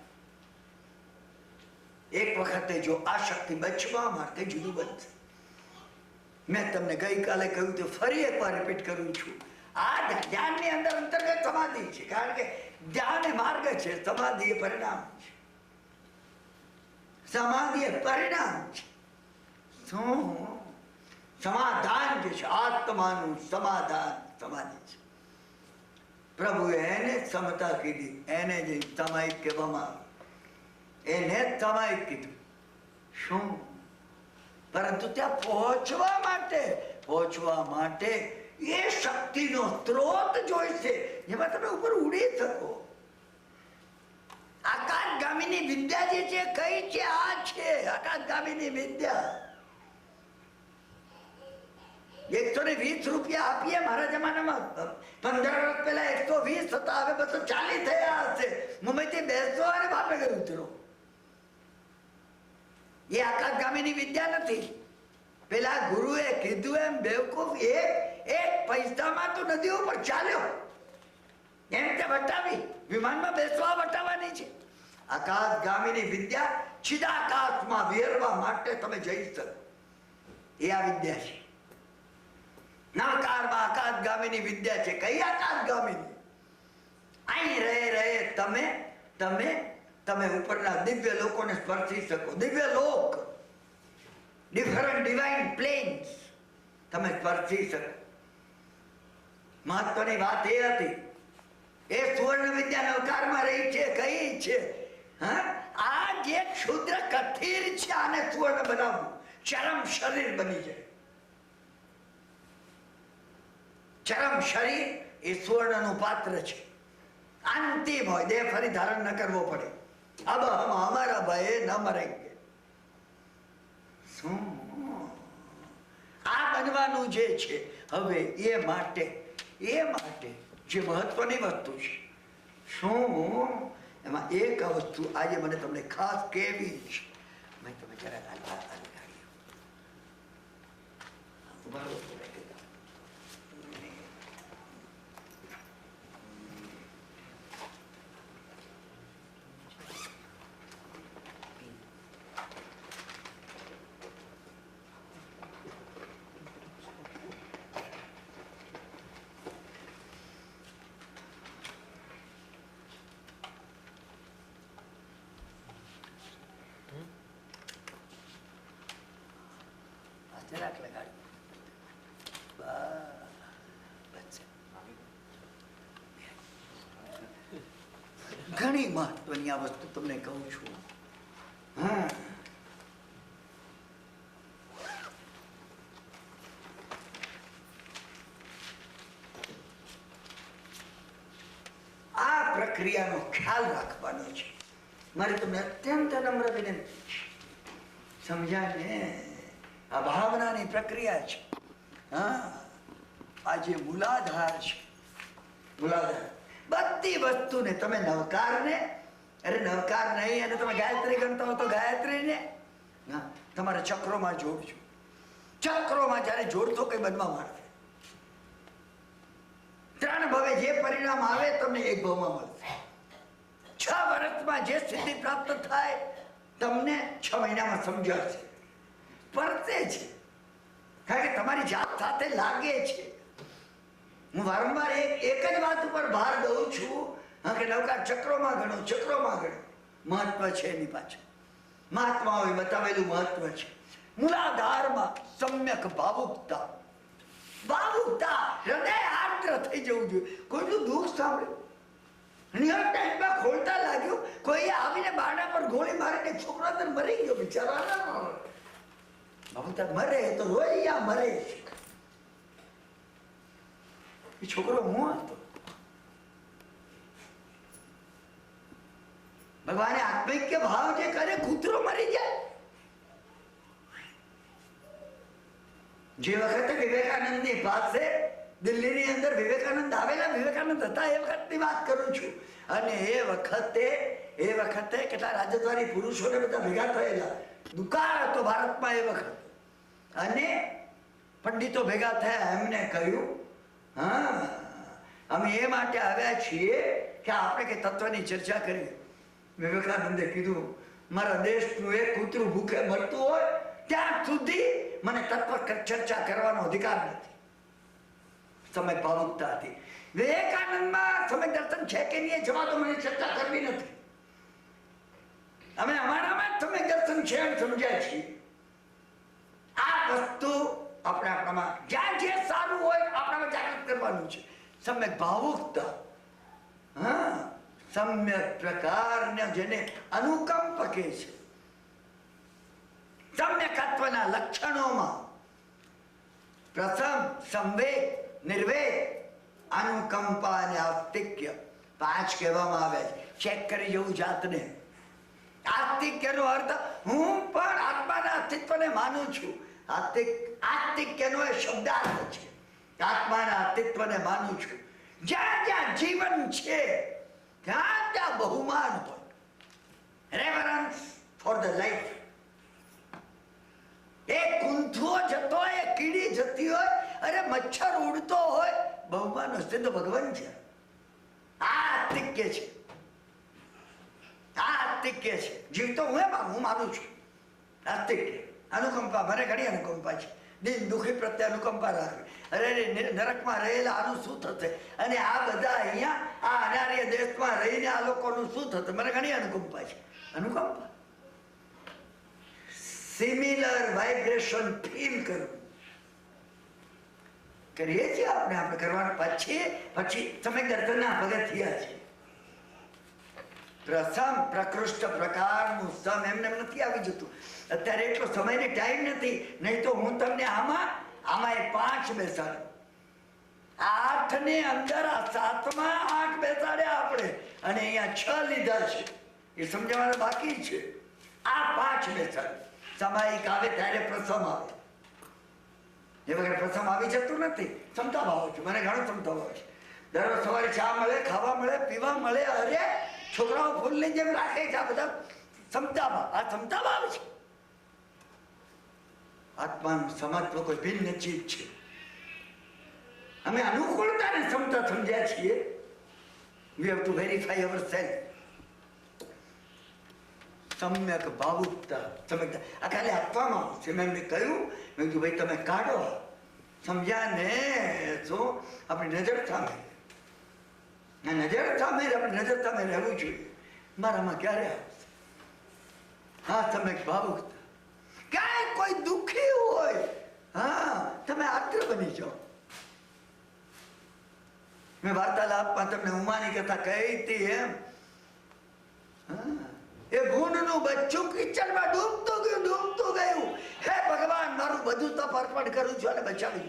એક વખતે જો આ શક્તિ બચવા માટે જુદું બનશે. મેં તમને ગઈકાલે કહ્યું તો ફરી એકવાર રિપીટ કરું છું, આ ધ્યાનની અંદર અંતર્ગત સમાધિ છે, કારણ કે ધ્યાન એ માર્ગ છે, સમાધિ એ પરિણામ છે. સમાધિ એ પરિણામ છે. શું? સમાધાન જે છે, આત્માનું સમાધાન સમાધિ છે. પ્રભુએ એને સમતા કીધી, એને જે સામાયિક કહેવામાં આવે એને સામાયિક કીધું. શું? પરંતુ ત્યાં પહોંચવા માટે એ શક્તિનો સ્ત્રોત જોઈશે જેમાં તમે ઉપર ઉડી શકો. આકાશગામીની વિદ્યા જે છે કઈ છે? આ છે આકાશગામીની વિદ્યા. 120 રૂપિયા આપીએ, મારા જમાનામાં 15 વર્ષ પહેલા 120 હતા, હવે 240 થયા હશે. મુંબઈથી બેસતો અને ભાવનગર ઉતરો. એ આકાશગામીની વિદ્યા નથી. પેલા ગુરુએ કીધું એમ બેવકૂફ એક પૈસામાં તો નદીઓ પર ચાલ્યો, એમ તે વટાવી, વિમાનમાં બેસવા વટાવવાની છે. આકાશગામીની વિદ્યા ચિદાકાશમાં વિહરવા માટે તમે જઈ શકો, એ આ વિદ્યા છે. નવકારમાં આકાશગામીની વિદ્યા છે. કઈ આકાશગામીની? અહીં રહે તમે ઉપરના દિવ્ય લોકોને સ્પર્શી શકો. દિવ્ય લોક, ડિફરન્ટ ડિવાઇન પ્લેન્સ તમે સ્પર્શી શકો. મહત્વની વાત એ હતી, એ સુવર્ણ વિદ્યા નવકારમાં રહી છે. કઈ છે? આ જે ક્ષુદ્ર કથિર છે, આને સુવર્ણ બનાવવું, ચરમ શરીર બની જાય. ચરમ શરીર એ સુવર્ણનું પાત્ર છે. અંતિમ હોય, દેહ ફરી ધારણ ન કરવો પડે. अब हम हमारा भय न मरेंगे. શું? આ બનવાનું જે છે હવે, એ માટે જે મહત્વની વસ્તુ છે. શું? એમાં એક વસ્તુ આજે મને તમને ખાસ કહેવી છે. મેં તમે જરા જરાક લગાડી. ઘણી મહત્વની આ વસ્તુ તમને કહું છું. આ પ્રક્રિયાનો ખ્યાલ રાખવાનો છે. મારી તમને અત્યંત નમ્ર વિનંતી છે. સમજ્યા ને? આ ભાવનાની પ્રક્રિયા છે. આ જે મૂલાધાર છે, મૂલાધાર બધી વસ્તુને તમે નવકારને, અરે નવકાર નહીં, અને તમે ગાયત્રી ગણતા હો તો ગાયત્રીને તમારા ચક્રોમાં જોડજો. ચક્રોમાં જયારે જોડતો કઈ બનવા માંડશે. 3 ભવે જે પરિણામ આવે તમને 1 ભવમાં મળશે. 6 વર્ષમાં જે સિદ્ધિ પ્રાપ્ત થાય તમને 6 મહિનામાં સમજાશે. પરતે છે, કારણ કે તમારી જાત સાથે લાગે છે. હું વારંવાર એક જ વાત ઉપર ભાર દઉં છું કે નવકાર ચક્રોમાં ગણો. મહત્વ છે એની પાછળ. મહાત્માઓએ બતાવેલું મહત્વ છે. મૂલાધારમાં સમ્યક ભાવુકતા. ભાવુકતા, હૃદય આર્દ્ર થઈ જવું જોઈએ. કોઈનું દુઃખ સાંભળ્યું, નિયમ ટાઈમમાં ખોલતા લાગ્યું, કોઈ આવીને બારણા પર ગોળી મારીને છોકરો અંદર મરી ગયો બિચારા. ભાવુકતા મરે તો રોયા મરે. એ છોકરો હું હતો. ભગવાને આત્મિક ભાવ જે કરે, કૂતરો મરી જાય. જે વખતે વિવેકાનંદની પાસે દિલ્હીની અંદર વિવેકાનંદ આવેલા, વિવેકાનંદ હતા એ વખતની વાત કરું છું. અને એ વખતે કેટલા રાજદ્વારી પુરુષોને બધા ભેગા થયેલા. દુકાળ હતો ભારતમાં એ વખત. અને પંડિતો ભેગા થયા. એમને કહ્યું, હા, અમે એ માટે આવ્યા છીએ કે આપણે કે તત્વની ચર્ચા કરીએ. વિવેકાનંદે કીધું, મારા દેશનું એક કૂતરું ભૂખે મરતું હોય ત્યાં સુધી મને તત્વ ચર્ચા કરવાનો અધિકાર નથી. સમય ભાવુકતા હતી. વિવેકાનંદમાં સમય દર્શન છે કે નહીં જવા તો મને ચર્ચા કરવી નથી. અમે અમારામાં જ સમય દર્શન છે એમ સમજ્યા છીએ. આ વસ્તુ આપણે આપણામાં જ્યાં જે સારું હોય આપણામાં જાગૃત કરવાનું છે. સમ્યક ભાવુકતા, હા, સમ્યક પ્રકારને જેને અનુકંપ કહે છે. સમ્યકત્વના લક્ષણોમાં પ્રથમ સંવેગ, નિર્વેગ, અનુકંપા અને આસ્તિક્ય 5 કહેવામાં આવે છે. ચેક કરી જવું જાતને. આસ્તિક્યનો અર્થ હું પણ આત્માના અસ્તિત્વને માનું છું. આસ્તિક્યનો એ શબ્દાર્થ છે. આત્માના અસ્તિત્વને માનું છું. જ્યાં જ્યાં જીવન છે ત્યાં ત્યાં બહુમાન હોય. રેવરન્સ ફોર ધ લાઈફ. એક કુંથો જતો હોય, કીડી જતી હોય, અરે મચ્છર ઉડતો હોય, બહુમાન હશે તો ભગવાન છે. આ આસ્તિક્ય છે. આ આસ્તિક્ય છે. જીવતો હું માનું છું. આસ્તિક્ય. અનુકંપા, મને ઘણી અનુકંપા છે. દિન દુઃખી પ્રત્યે અનુકંપા રાખવી. અરે નરકમાં રહેલા આનું શું થશે, અને આ બધા અહીંયા આ અનાર્ય દેશમાં રહીને આ લોકોનું શું થશે, મને ઘણી અનુકંપા છે. અનુકંપા, સિમિલર વાઇબ્રેશન ફીલ કરવું કરીએ છીએ આપણે કરવાનું. પછી સમય દર્શનના પગથિયા છે. પ્રથમ પ્રકૃષ્ટ પ્રકારનું સમ એમને નથી આવી જતું. અત્યારે એટલો સમયને ટાઈમ નથી, નહીં તો હું તમને આમાં એ 5 બેસાડે. 8 ની અંદર આ 7માં 8 બેસાડ્યા આપણે, અને અહીંયા 6 લીધા છે. એ સમજવાનું બાકી છે. આ 5 બેસાડે. સામાયિક આવે ત્યારે પ્રથમ આવે. એ વગર પ્રથમ આવી જતું નથી. ક્ષમતા ભાવ છે. મને ઘણો ક્ષમતા ભાવ છે. દરરોજ સવારે ચા મળે, ખાવા મળે, પીવા મળે. અરે છોકરાઓ ફૂલની જેમ રાખે છે. આ બધા ક્ષમતા ભાવ. આ ક્ષમતા ભાવ છે. આત્માનું સમત્વ કોઈ ભિન્ન ચીજ છે. અમે અનુકૂળતાને ક્ષમતા સમજ્યા છીએ. We have to verify ourselves. સમ્યક ભાવુકતા, સમજતા. આ ખાલી આપવામાં આવશે. મેં એમને કહ્યું, મેં કીધું ભાઈ તમે કાઢો. સમજ્યા ને? શું આપણી નજર સામે, નજર સામે રહેવું જોઈએ. મારામાં ક્યારે આવશે? હા, સમ્યક ભાવુકતા. ક્યાંય કોઈ દુઃખી હોય, હા, તમે આર્દ્ર બની જાઓ. મેં વાર્તાલાપમાં તમને ઉમાની કથા કહી હતી એમ. એ ભૂંડનું બચ્ચું કિચડમાં ડૂબતું ગયું. હે ભગવાન, મારું બધું તપ અર્પણ કરું છું અને બચાવી.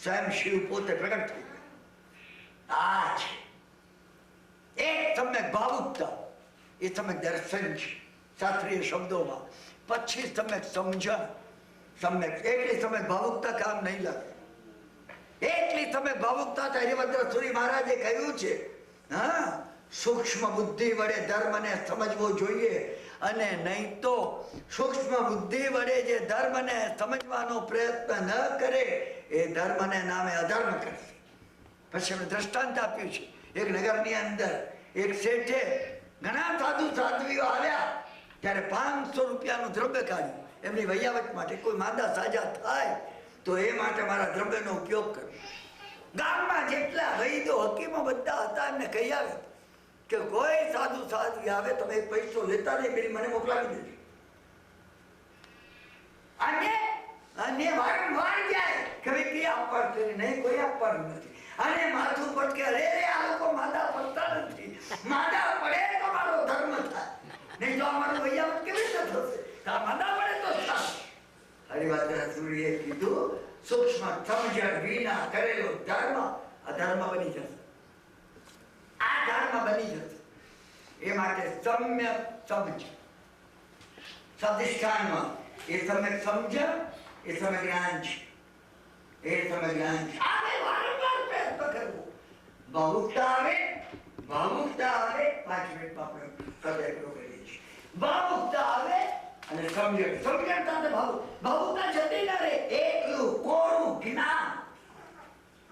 સ્વયં શિવ પોતે પ્રગટ થઈ ગયા. આ છે એક સમ્યક ભાવુકતા. એ સમ્યક દર્શન છે શાસ્ત્રીય શબ્દોમાં. પછી સમ્યક સમજણ. એકલી સમ્યક ભાવુકતા કામ નહીં લાગે. એકલી સમ્યક ભાવુકતા હરિભદ્ર સુરી મહારાજે કહ્યું છે, હા, સૂક્ષ્મ બુદ્ધિ વડે ધર્મને સમજવો જોઈએ. અને નહીં તો સૂક્ષ્મ બુદ્ધિ વડે જે ધર્મને સમજવાનો પ્રયત્ન ન કરે એ ધર્મને નામે અધર્મ કરશે. પછી એમણે દ્રષ્ટાંત આપ્યું છે. એક નગરની અંદર એક શેઠે ઘણા સાધુઓ આવ્યા ત્યારે 500 રૂપિયાનું દ્રવ્ય કાઢ્યું. એમની વૈયાવટ માટે કોઈ માંદા સાજા થાય તો એ માટે મારા દ્રવ્યનો ઉપયોગ કર્યો. ગામમાં જેટલા વૈદો હકીમો બધા હતા એમને કહી આવ્યા કે કોઈ સાધુ આવે તમે 1 પૈસો લેતા નહીં, પેલી મને મોકલાવી દેજો. અને અને વારંવાર જાય કે ભાઈ કે આપવાનું છે નહીં, કોઈ આપવાનું નથી. અને માથું પટકે, અરે આ લોકો માદા પડતા નથી, માદા પડે તો મારો ધર્મ થાય, નહીં તો અમારું વૈયાવટ કેવી રીતે થશે? માદા પડે તો થાય. હરિવાચરાસુરીએ કીધું સૂક્ષ્મ સમજણ વિના કરેલો ધર્મ અધર્મ બની જશે, આ ધર્મ બની જશે. એ માટે સમ્યક સમજ સ્વાધિષ્ઠાનમાં એ સમ્યક સમજ એ સમ્યક જ્ઞાન છે, એ સમ્યક જ્ઞાન છે. આને વારંવાર પ્રયત્ન કરવો. ભાવુકતા આવે 5 મિનિટમાં આપણે સદૈવ કરીએ છીએ. ભાવુકતા આવે અને સમજણ સાથે ભાવુકતા જતી ન રહે. એકલું કોરું જ્ઞાન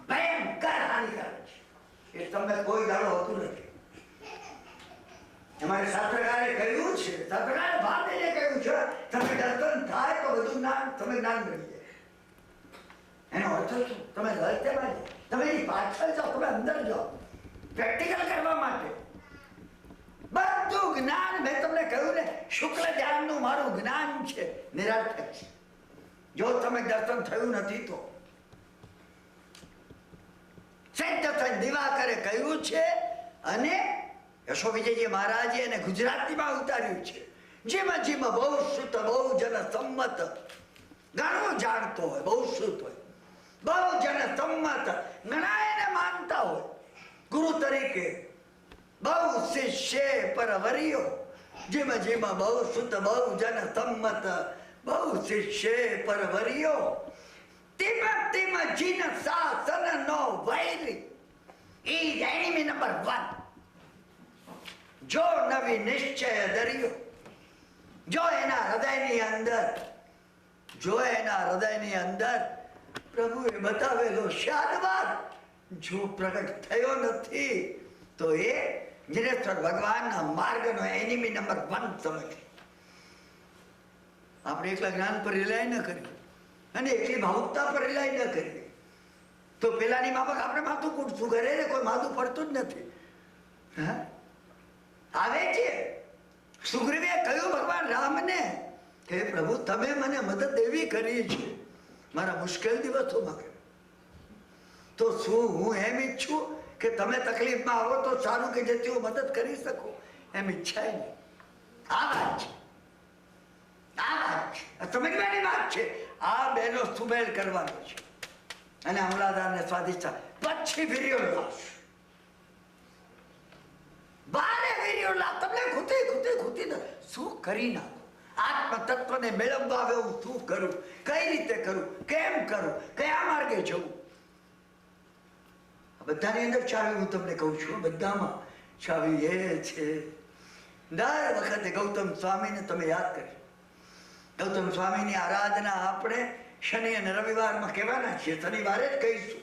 ભયંકર હાનિકારક છે. એ તમને કોઈ દાડો હોતું નથી. અમારે શાસ્ત્રકારે કહ્યું છે, શાસ્ત્રકારે ભારતીને કહ્યું છે, તમે દર્શન થાય તો બધું જ્ઞાન તમે જ્ઞાન મળી જાય. એનો અર્થ શું? તમે રહસ્યમાં તમે એની પાછળ જાઓ, તમે અંદર જાઓ પ્રેક્ટિકલ કરવા માટે. બધું જ્ઞાન મેં તમને કહ્યું ને, શુક્લ ધ્યાનનું મારું જ્ઞાન છે, નિરર્થક છે. જો તમે દર્શન થયું નથી તો સિદ્ધ દિવાકરે કહ્યું છે અને યશો વિજયજી મહારાજે એને ગુજરાતીમાં ઉતાર્યું છે. જેમાં બહુ શ્રુત બહુ જન સંમત, ઘણું જાણતો હોય, બહુ શ્રુત હોય, બહુ જન સંમત, ઘણા એને માનતા હોય ગુરુ તરીકે, બહુ શિષ્ય પરવર્યો. જેમાં બહુ શ્રુત બહુ જન સંમત, બહુ શિષ્ય પરવર્યો. તેમ જીન શાસન નો વૈરી ઇઝ એનિમી નંબર 1. જો નવી નિશ્ચય દરિયો, જો એના હૃદયની અંદર પ્રભુએ બતાવેલો શાદવાદ જો પ્રગટ થયો નથી તો એ નિરેશ્વર ભગવાનના માર્ગનો એનિમી નંબર 1 સમજ. આપણે એકલા જ્ઞાન પર રિલાય ન કરીએ અને એકલી ભાવુકતા પર રિલાય ન કરીએ તો પેલાની માફક આપણે માથું કૂટશું ઘરે ને કોઈ માથું પડતું જ નથી. હા આવે છે. સુગ્રીવે કહ્યું ભગવાન રામને કે પ્રભુ તમે મને મદદ એવી કરી છે મારા મુશ્કેલ દિવસોમાં, તો શું હું એમ ઈચ્છું કે તમે તકલીફમાં આવો તો સારું કે જેથી હું મદદ કરી શકું? એમ ઈચ્છાય નહીં. આ વાત છે, સમજવાની વાત છે. આ બેનો સુમેળ કરવાનો છે અને અમલાદારને સ્વાદિષ્ટ પછી ફિર્યો બારે વીર્યોલા તમને ખૂતી શું કરી નાખો. આત્મ તત્વને મેળવવા આવે હું શું કરું, કઈ રીતે કરું, કેમ કરું, કયા માર્ગે જવું? બધાની અંદર ચાવી હું તમને કહું છું, બધામાં ચાવી એ છે. દર વખતે ગૌતમ સ્વામીને તમે યાદ કરજો. ગૌતમ સ્વામીની આરાધના આપણે શનિ અને રવિવારમાં કહેવાના છીએ, શનિવારે જ કહીશું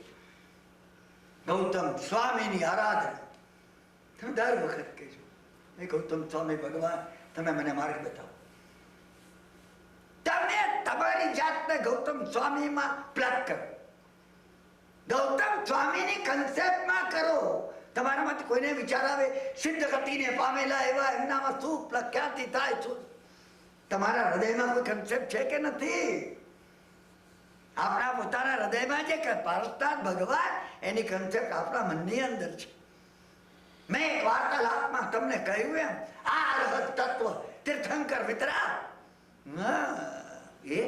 ગૌતમ સ્વામીની આરાધના. તમે દર વખત કહેજો, એ ગૌતમ સ્વામી ભગવાન તમે મને માર્ગ બતાવો. તમે તમારી જાતને ગૌતમ સ્વામીમાં પ્લગ કરો, ગૌતમ સ્વામીની કન્સેપ્ટમાં કરો. તમારામાંથી કોઈને વિચાર આવે સિદ્ધ ગતિને પામેલા એવા એમનામાં શું પ્લગ ક્યાંથી થાય? શું તમારા હૃદયમાં કોઈ કન્સેપ્ટ છે કે નથી? આપણા પોતાના હૃદયમાં જે પારસનાથ ભગવાન એની કન્સેપ્ટ આપણા મનની અંદર છે. મેં એક વાર્તાલાપમાં તમને કહ્યું એમ આ અરહત તત્વ તીર્થંકર વિતરા એ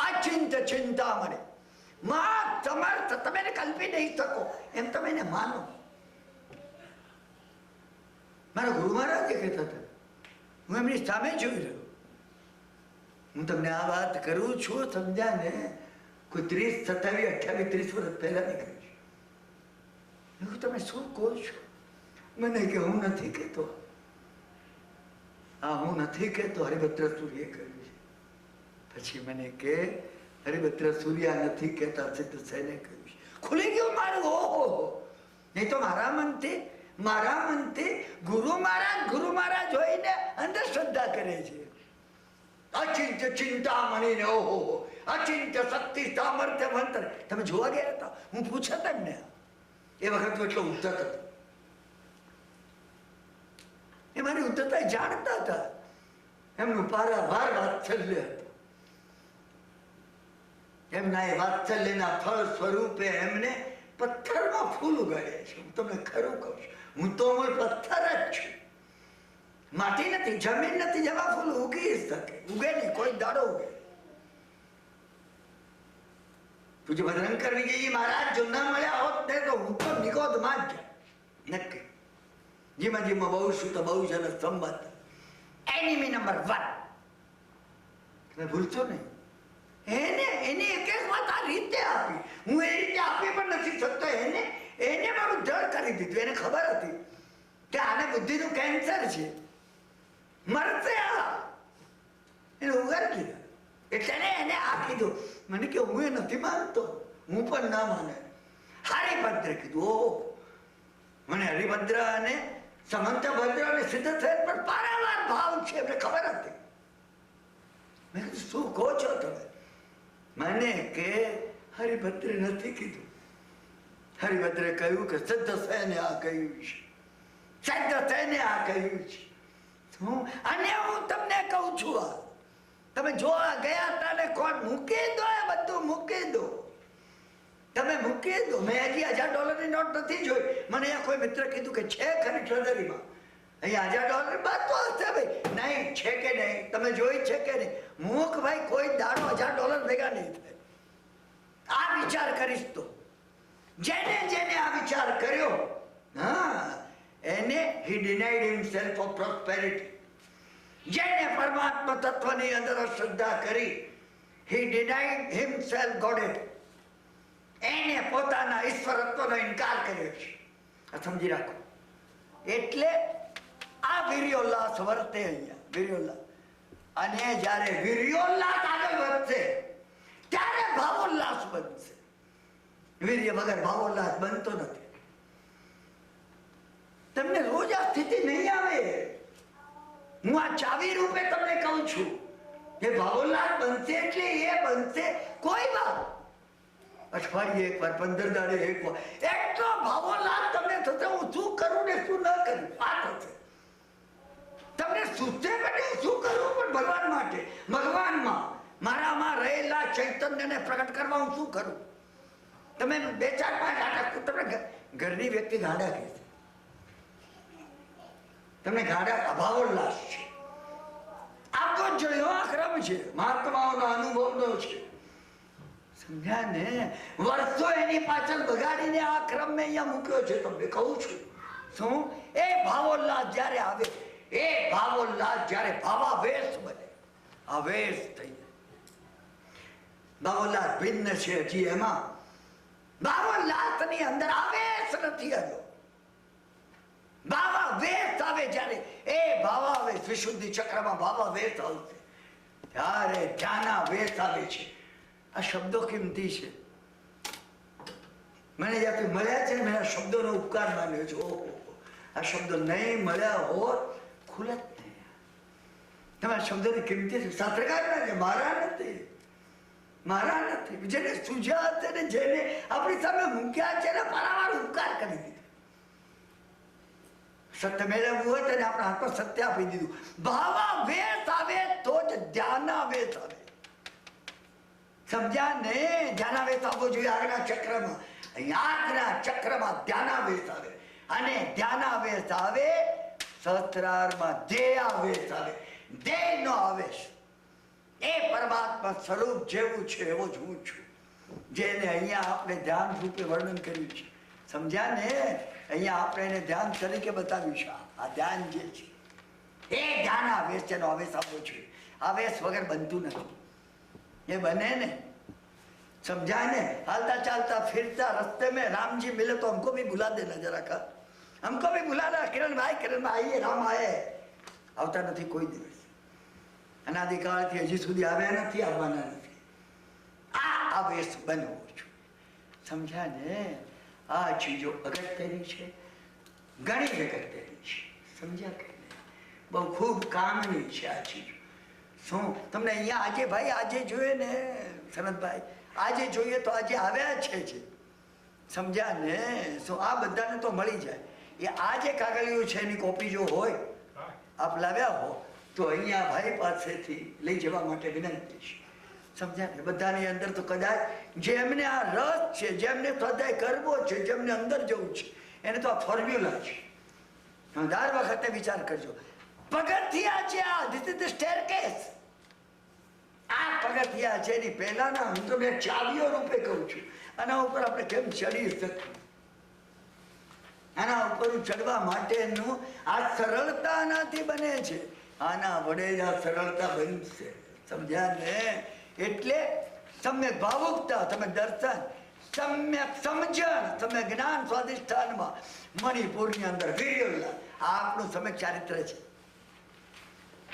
અચિંત ચિંતામણી માં સમર્થ, તમે એને કલ્પી નહીં શકો એમ તમે એને માનો. મારા ગુરુ મહારાજ કહેતા હતા, હું એમની સામે જોઈ રહ્યો. હું તમને આ વાત કરું છું, સમજ્યા ને? કોઈ 30, 27, 28, 30 વર્ષ પહેલા નીકળી છે. તમે શું કહો છો? મને કે હું નથી કહેતો, હું નથી કહેતો, હરિભદ્ર સૂર્યએ કહ્યું છે. પછી મને કે હરિભદ્ર સૂર્યા નથી કહેતા, સિદ્ધ સેને કહ્યું છે. ખુલી ગયું મારું. ઓહો, નહીં તો મારા મનથી ગુરુ મહારાજ જોઈને અંધશ્રદ્ધા કરે છે. અચિંત્ય ચિંતામણી ને ઓહો, અચિંત્ય શક્તિ સામર્થ્ય મંત્ર. તમે જોવા ગયા હતા? હું પૂછત એમને એ વખત એટલો ઉદ્ધત હતો. એ મારી ઉદ્ધતા જાણતા હતા. એમનું પારાવાર વાત્સલ્ય હતું. એમના એ વાત્સલ્યના ફળ સ્વરૂપે એમને પથ્થરમાં ફૂલ ઉગાડ્યા છે. હું તમને ખરું કહું છું, હું તો મૂળ પથ્થર જ છું, માટી નથી, જમીન નથી, જેમાં ફૂલ ઉગી શકે. ઉગે નહીં, કોઈ દાડો ઉગે. પૂજ્ય ભદ્રંકર વિજયજી મહારાજ જો ન મળ્યા હોત ને તો હું તો નિગોદમાં જ જાય નક્કી. જીમાં જીમાં બહુ શું તો બહુ જન સંબંધ. એનિમી નંબર 1 તમે ભૂલશો નહીં. એની એક એક વાત આ રીતે આપી, હું એ રીતે આપી પણ નથી શકતો. એને મારું જડ કરી દીધું. એને ખબર હતી કે આને બુદ્ધિનું કેન્સર છે, મરશે આ. એને ઉગાડી દીધા. એટલે એને આ કીધું. મને કે હું એ નથી માનતો, હું પણ ના માને. હરિભદ્ર કીધું. ઓહો, મને હરિભદ્ર અને સમંતભદ્ર અને સિદ્ધ થયેલ પણ પારાવાર ભાવ છે, એમને ખબર હતી. મેં કીધું શું કહો છો તમે? મને કે હરિભદ્રે નથી કીધું. હરિભદ્રે કહ્યું કે સિદ્ધ થઈને આ કહ્યું છે, સિદ્ધ થઈને આ કહ્યું છે. અને હું તમને કહું છું, આ તમે જોવા ગયા હતા ને કોણ મૂકી દો, એ બધું મૂકી દો, તમે મૂકી દો. મેં હજી $1000 નોટ નથી જોઈ. મને અહીંયા કોઈ મિત્ર કીધું કે છે ખરી ટ્રેઝરીમાં, અહીંયા $1000 બાદ તો હશે ભાઈ. નહીં છે કે નહીં, તમે જોઈ છે કે નહીં? મૂક ભાઈ, કોઈ દાડો $1000 ભેગા નહીં થાય. આ વિચાર કરીશ તો જેને આ વિચાર કર્યો, હા, એને he denied himself of prosperity. જેને પરમાત્મા તત્વની અંદર શ્રદ્ધા કરી, he denied himself godhead. એને પોતાના ઈશ્વરત્વનો ઇનકાર કર્યો છે. આ સમજી રાખો. એટલે આ વીર્યોલ્લાસ વર્તે અહીંયા, વીર્યોલ્લાસ. અને જ્યારે વીર્યોલ્લાસ આગળ વધશે ત્યારે ભાવોલ્લાસ બનશે. વીર્ય વગર ભાવોલ્લાસ બનતો નથી. તમને રોજ આ સ્થિતિ નહીં આવે. હું આ ચાવી રૂપે તમને કહું છું કે ભાવોલ્લાસ બનશે એટલે એ બનશે કોઈ વાર, અઠવાડિયે એક વાર, 15 દાડે એક વાર. એટલો ભાવોલ્લાસ તમને થશે, હું શું કરું ને શું ન કરું આ થશે. તમને સૂચે પણ શું કરવું પણ ભગવાન માટે, ભગવાનમાં મારામાં રહેલા ચૈતન્યને પ્રગટ કરવા હું શું કરું. તમે 2, 4, 5 ગાડા, તમને ઘરની વ્યક્તિ ગાડા કહે છે, તમને ગાડા અભાવોલ્લાસ છે. આપો જોયો આ ક્રમ છે, મહાત્માઓનો અનુભવનો છે. સમજ્યા ને? વર્ષો એની પાછળ બગાડીને આ ક્રમ મેં અહીંયા મૂક્યો છે. તમને કહું છું શું, એ ભાવોલ્લાસ જ્યારે આવે, એ ભાવોલ્લાસ જ્યારે ભાવાવેશ બને, આવેશ થઈ જાય. ભાવોલ્લાસ ભિન્ન છે. હજી એમાં ભાવોલ્લાસની અંદર આવેશ નથી આવ્યો. ભાવાવેશ આવે જ્યારે, એ ભાવાવેશ વિશુદ્ધિ ચક્રમાં ભાવાવેશ આવશે ત્યારે ધ્યાનાવેશ આવે છે. આ શબ્દો કિંમતી છે. મને જ્યાંથી મળ્યા છે ને, મેં આ શબ્દોનો ઉપકાર માન્યો છે. ઓહો, આ શબ્દો નહીં મળ્યા હોત ખુલત નહીં. તમે આ શબ્દોની કિંમતી છે. શાસ્ત્રકારના છે, મારા નથી, મારા નથી. જેને સૂઝ્યા છે ને, જેને આપણી સામે મૂક્યા છે ને, પારાવાર ઉપકાર કરી દીધો. સત્ય મેળવવું હોય તો આપણે હાથમાં સત્ય આપી દીધું. ભાવાવેશ આવે તો જ ધ્યાનાવેશ આવે. સમજ્યા ને? ધ્યાનાવેશ આવવો જોઈએ આજ્ઞા ચક્રમાં. આજ્ઞા ચક્રમાં ધ્યાનાવેશ આવે. અને ધ્યાનાવેશ આવે, સહસ્ત્રારમાં ધ્યેયાવેશ આવે. ધ્યેયનો આવેશ એ પરમાત્મા સ્વરૂપ જેવું છે એવો જ હું છું, જેને અહીંયા આપણે ધ્યાન રૂપે વર્ણન કર્યું છે. સમજ્યા ને? અહીંયા આપણે એને ધ્યાન તરીકે બતાવ્યું છે. આ ધ્યાન જે છે એ ધ્યાન આવેશ, એનો આવેશ આવવો જોઈએ. આવેશ વગર બનતું નથી. ये बने ने, समझा ने? हालता चालता फिरता रास्ते में राम जी मिले तो हमको भी बुला देना जरा का, हमको भी बुला रहा. किरण भाई आइए, राम आए. આવતા નથી કોઈ દિવસ. અનાદિકાળથી હજી સુધી આવ્યા નથી, આવવાના નથી. આ આવેશ બનવો જોઈએ. સમજ્યા ને? આ ચીજો અગત્યની છે, ઘણી અગત્યની છે. સમજ્યા કે નહીં? બહુ ખૂબ કામની છે આ ચીજો. શું તમને અહીંયા આજે ભાઈ, આજે જોઈએ ને સનતભાઈ, આજે જોઈએ તો આજે આવ્યા છે. સમજ્યા ને? શું આ બધાને તો મળી જાય. એ આ જે કાગળિયું છે એની કોપી જો હોય, આપ લાવ્યા હો તો અહીંયા ભાઈ પાસેથી લઈ જવા માટે વિનંતી છે. સમજ્યા ને? બધાની અંદર તો કદાચ જેમને આ રસ છે, જેમને સ્વાધ્યાય કરવો છે, જેમને અંદર જવું છે, એને તો આ ફોર્મ્યુલા છે. દર વખતે વિચાર કરજો, પગથિયા છે આ, ધીસ ઇઝ ધ સ્ટેરકેસ. આ પગથિયા છે એની પહેલાના હું તમને ચાવીઓ રૂપે કહું છું. આના ઉપર આપણે કેમ ચડી શકીએ? આના ઉપર ચડવા માટેનું આ સરળતાનાથી બને છે. આના વડે જ આ સરળતા બનશે. સમજ્યા ને? એટલે સમ્યક ભાવુકતા, તમે દર્શન, સમ્યક સમજણ, સમ્યક જ્ઞાન સ્વાધિષ્ઠાનમાં મણિપુરની અંદર વીર્યોલ્લાસ, આ આપણું સમ્યક ચારિત્ર છે.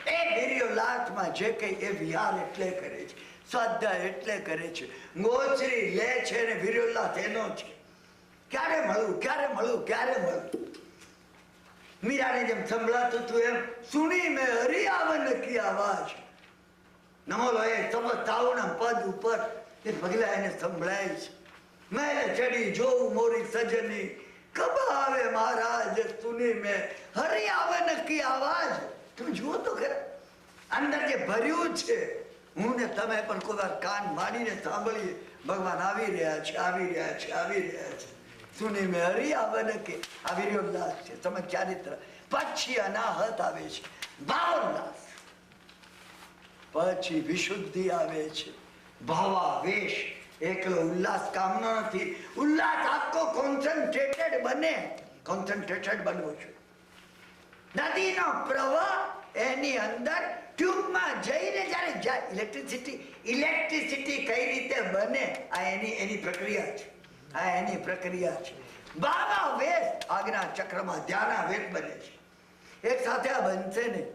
એ વીર્યોલ્લાસમાં જે કઈ એ વિહાર એટલે કરે છે, સ્વાધ્યાય એટલે કરે છે, ગોચરી લે છે ને વીર્યોલ્લાસ એનો છે. ક્યારે મળવું, ક્યારે મળવું, ક્યારે મળવું? મીરાને જેમ સંભળાતું હતું એમ, સુની મેં હરી આવન કી આવાજ, નમો લોહે સમતાવના પદ ઉપર એ પગલા એને સંભળાય છે. મેં ચડી જોઉં મોરી સજની, કબ આવે મહારાજ સુની મેં હરી આવન કી આવાજ. તમે જુઓ તો ખરા અંદર જે ભર્યું છે. હું ને તમે પણ કોઈ વાર કાન માંડીને સાંભળીએ, ભગવાન આવી રહ્યા છે, આવી રહ્યા છે, આવી રહ્યા છે. સુની મેં હરી આવન કે આ વીર્યોલ્લાસ છે, તમે ચારિત્ર. પછી અનાહત આવે છે, ભાવોલ્લાસ. પછી વિશુદ્ધિ આવે છે, ભાવાવેશ. એકલો ઉલ્લાસ કામનો નથી. ઉલ્લાસ આખો કોન્સન્ટ્રેટેડ બને. કોન્સન્ટ્રેટેડ બનવું છે. નદીનો પ્રવાહ એની અંદર ટ્યુબમાં જઈને જ્યારે જાય, ઇલેક્ટ્રિસિટી કઈ રીતે બને, આ એની પ્રક્રિયા છે. આ એની પ્રક્રિયા છે. ભાવાવેશ આજ્ઞા ચક્રમાં ધ્યાનાવેશ બને છે. એક સાથે આ બનશે નહીં.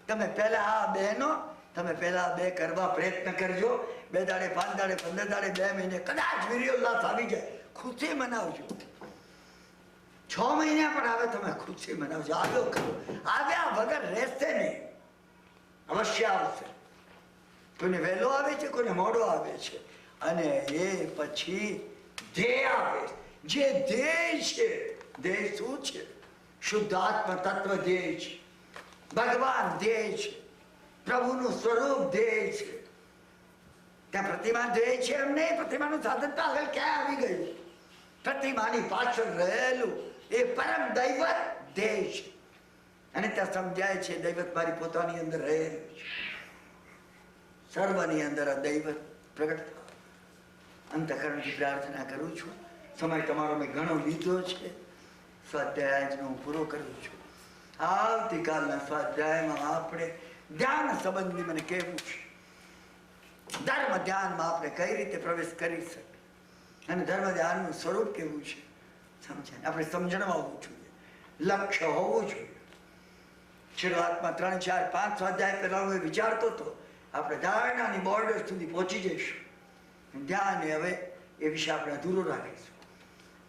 તમે પહેલા આ બહેનો, તમે પહેલા બે કરવા પ્રયત્ન કરજો. 2 દાડે, 5 દાડે, 15 દાડે, 2 મહિને કદાચ વીર્યોલ્લાસ આવી જાય, ખુશી મનાવજો. 6 મહિના પણ આવે, તમે ખુશી મનાવજો. આવ્યો કરો, આવ્યા વગર રહેશે નહીં. અવશ્ય આવશે. કોઈને વહેલો આવે છે, કોઈને મોડો આવે છે. અને એ પછી ધ્યેય આવે. જે ધ્યેય છે, ધ્યેય શું છે? શુદ્ધાત્મ તત્વ ધ્યેય છે, ભગવાન ધ્યેય છે, પ્રભુનું સ્વરૂપ ધ્યેય છે. ત્યાં પ્રતિમા ધ્યેય છે એમ નહીં. પ્રતિમાનું સાધન તો આગળ ક્યાં આવી ગયું? પ્રતિમાની પાછળ રહેલું એ પરમ દૈવત ધ્યેય છે. અને ત્યાં સમજાય છે દૈવત મારી પોતાની અંદર રહેલું છે. સર્વની અંદર આ દૈવત પ્રગટ થાય. અંતઃકરણથી પ્રાર્થના કરું છું. સમય તમારો મેં ઘણો લીધો છે. સ્વાધ્યાયનો હું પૂરો કરું છું. આવતીકાલના સ્વાધ્યાયમાં આપણે ધ્યાન સંબંધી મને કહેવું છે. ધર્મ ધ્યાનમાં આપણે કઈ રીતે પ્રવેશ કરી શકીએ અને ધર્મ ધ્યાનનું સ્વરૂપ કેવું છે, સમજાય. આપણે સમજણમાં હોવું જોઈએ, લક્ષ્ય હોવું જોઈએ. શરૂઆતમાં 3, 4, 5 સ્વાધ્યાય પહેલા હું વિચારતો હતો આપણે ધારણાની બોર્ડર સુધી પહોંચી જઈશું. ધ્યાન હવે એ વિશે આપણે અધૂરો રાખીશું.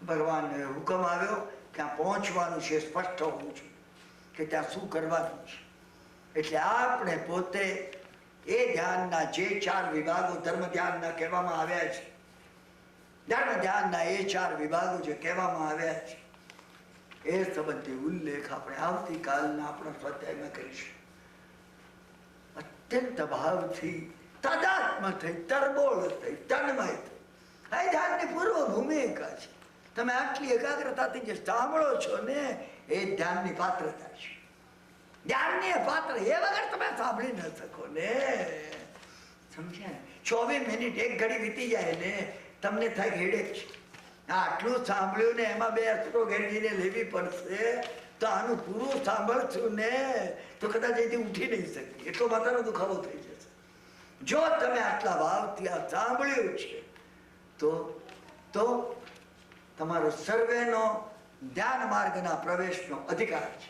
ભગવાનનો હુકમ આવ્યો કે આ પહોંચવાનું છે, સ્પષ્ટ હોવું જોઈએ કે ત્યાં શું કરવાનું છે. એટલે આપણે પોતે એ ધ્યાનના જે 4 વિભાગો ધર્મ ધ્યાનના કહેવામાં આવ્યા છે, ધર્મ ધ્યાનના એ 4 વિભાગો જે કહેવામાં આવ્યા છે, એ સંબંધી ઉલ્લેખ આપણે આવતીકાલના આપણા સ્વાધ્યાયમાં કરીશું. અત્યંત ભાવથી, તદાત્મ થઈ, તરબોળ થઈ, તન્મય થઈ. આ ધ્યાનની પૂર્વ ભૂમિકા છે. તમે આટલી એકાગ્રતાથી જે સાંભળો છો ને, એ ધ્યાનની પાત્રતા છે. ધ્યાનની પાત્ર એ વગર તમે સાંભળી ન શકો ને. સમજ્યા? 24 મિનિટ, 1 ઘડી વીતી જાય ને તમને થાય હેડેક છે. આટલું સાંભળ્યું ને એમાં 2 અસરો ઘેરીને લેવી પડશે, તો આનું પૂરું સાંભળશું ને તો કદાચ એથી ઉઠી નહીં શકે, એટલો માથાનો દુખાવો થઈ જશે. જો તમે આટલા ભાવથી આ સાંભળ્યું છે તો તમારો સર્વેનો ધ્યાન માર્ગના પ્રવેશનો અધિકાર છે.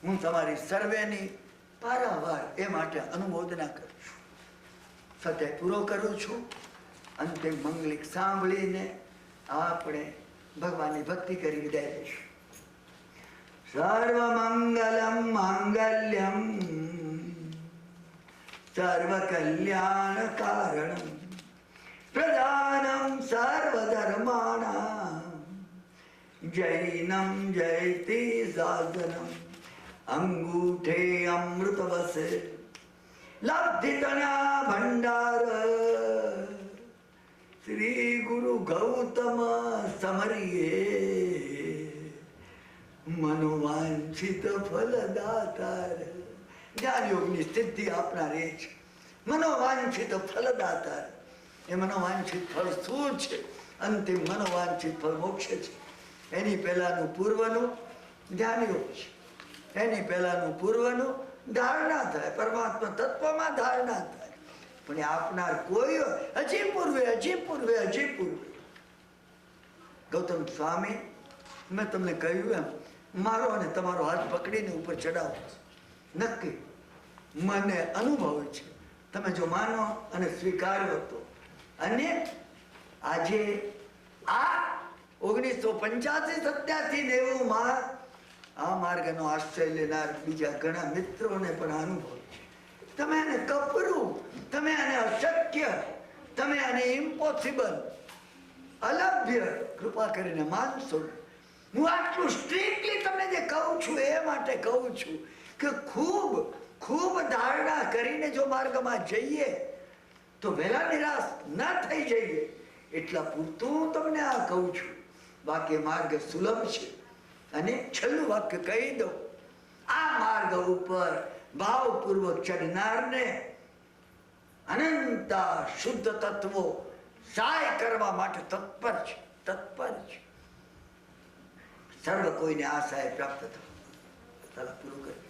હું તમારી સર્વેની પારાવાર એ માટે અનુમોદના કરું છું. સ્વાધ્યાય પૂરો કરું છું. અંતે મંગલિક સાંભળીને આપણે ભગવાનની ભક્તિ કરી વિદાય લઈશું. સર્વમંગલમ માંગલ્યમ સર્વકલ્યાણ કારણમ પ્રધાનમ સર્વધર્માણામ જૈનમ જયતિ સાધનમ અંગૂઠે અમૃતવસે લબ્ધિતના ભંડાર શ્રી ગુરુ ગૌતમ સમરીએ મનોવાંછિત ફલદાતાર. જ્ઞાન યોગની સિદ્ધિ આપનાર એ છે મનોવાંછિત ફલદાતાર. એ મનોવાંછિત ફળ શું છે? અંતિમ મનોવાંછિત ફળ મોક્ષ છે. એની પહેલાનું પૂર્વનું ધ્યાન યોગ છે. એની પહેલાનું પૂર્વનું ધારણા થાય, પરમાત્મા તત્વમાં ધારણા થાય. પણ એ આપનાર કોઈ હજી પૂર્વે ગૌતમ સ્વામી, મેં તમને કહ્યું એમ મારો અને તમારો હાથ પકડીને ઉપર ચડાવો નક્કી. મને અનુભવ છે, તમે જો માનો અને સ્વીકાર્યો તો. અને આજે આ 1985-87-90 માં આ માર્ગનો આશ્રય લેનાર બીજા ઘણા મિત્રોને પણ અનુભવ છે. તમે આને કપરું, તમે આને અશક્ય, તમે આને ઇમ્પોસિબલ, અલભ્ય કૃપા કરીને માનશો. હું આટલું સ્ટ્રિક્ટલી તમને જે કહું છું એ માટે કહું છું કે ખૂબ ખૂબ ધારણા કરીને જો માર્ગમાં જઈએ તો વહેલા નિરાશ ન થઈ જઈએ એટલા પૂરતું હું તમને આ કહું છું. બાકી માર્ગ સુલભ છે. અને છેલ્લું વાક્ય કહી દઉં, આ માર્ગ ઉપર ભાવપૂર્વક ચડનારને અનંતા શુદ્ધ તત્વો સહાય કરવા માટે તત્પર છે. સર્વ કોઈને આ સહાય પ્રાપ્ત થવા પૂરું કર્યું.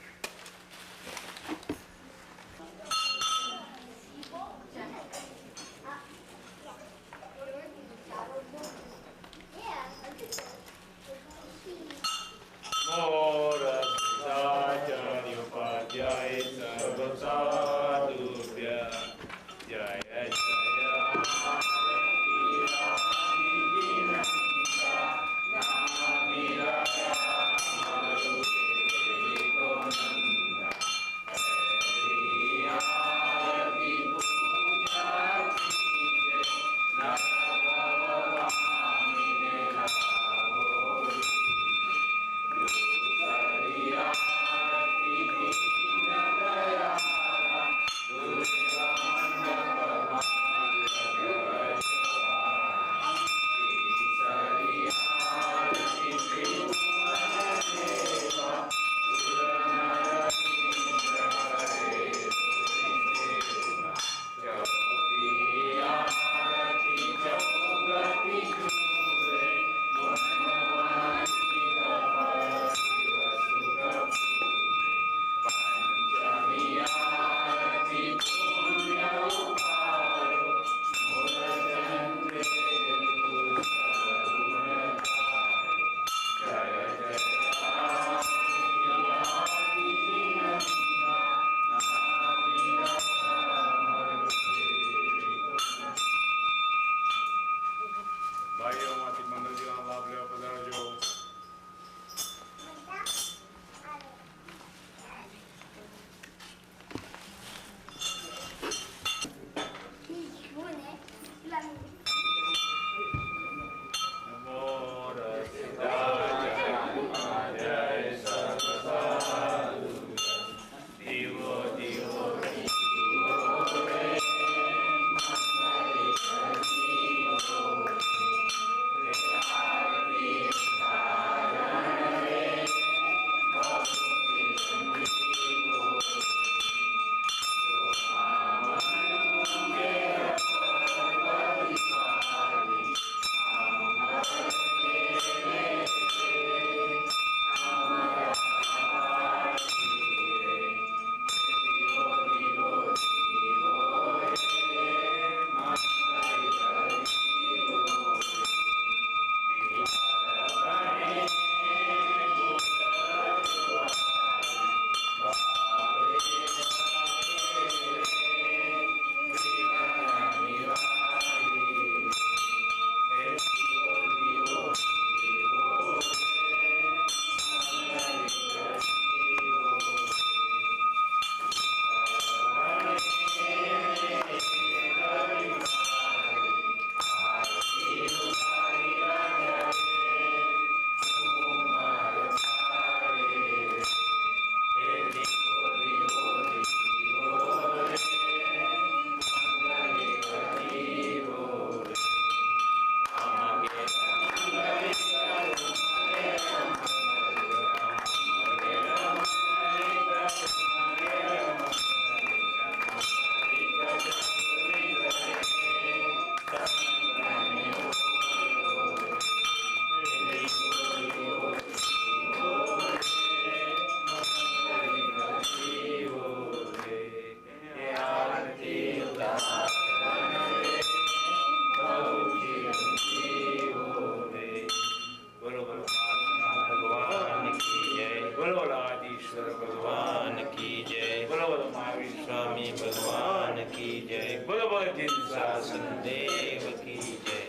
મહાવીરેશ્વર ભગવાન કી જય. બોલો બોલો મહાવીર સ્વામી ભગવાન કી જય. બોલો બોલો જીન શાસન દેવ કી જય.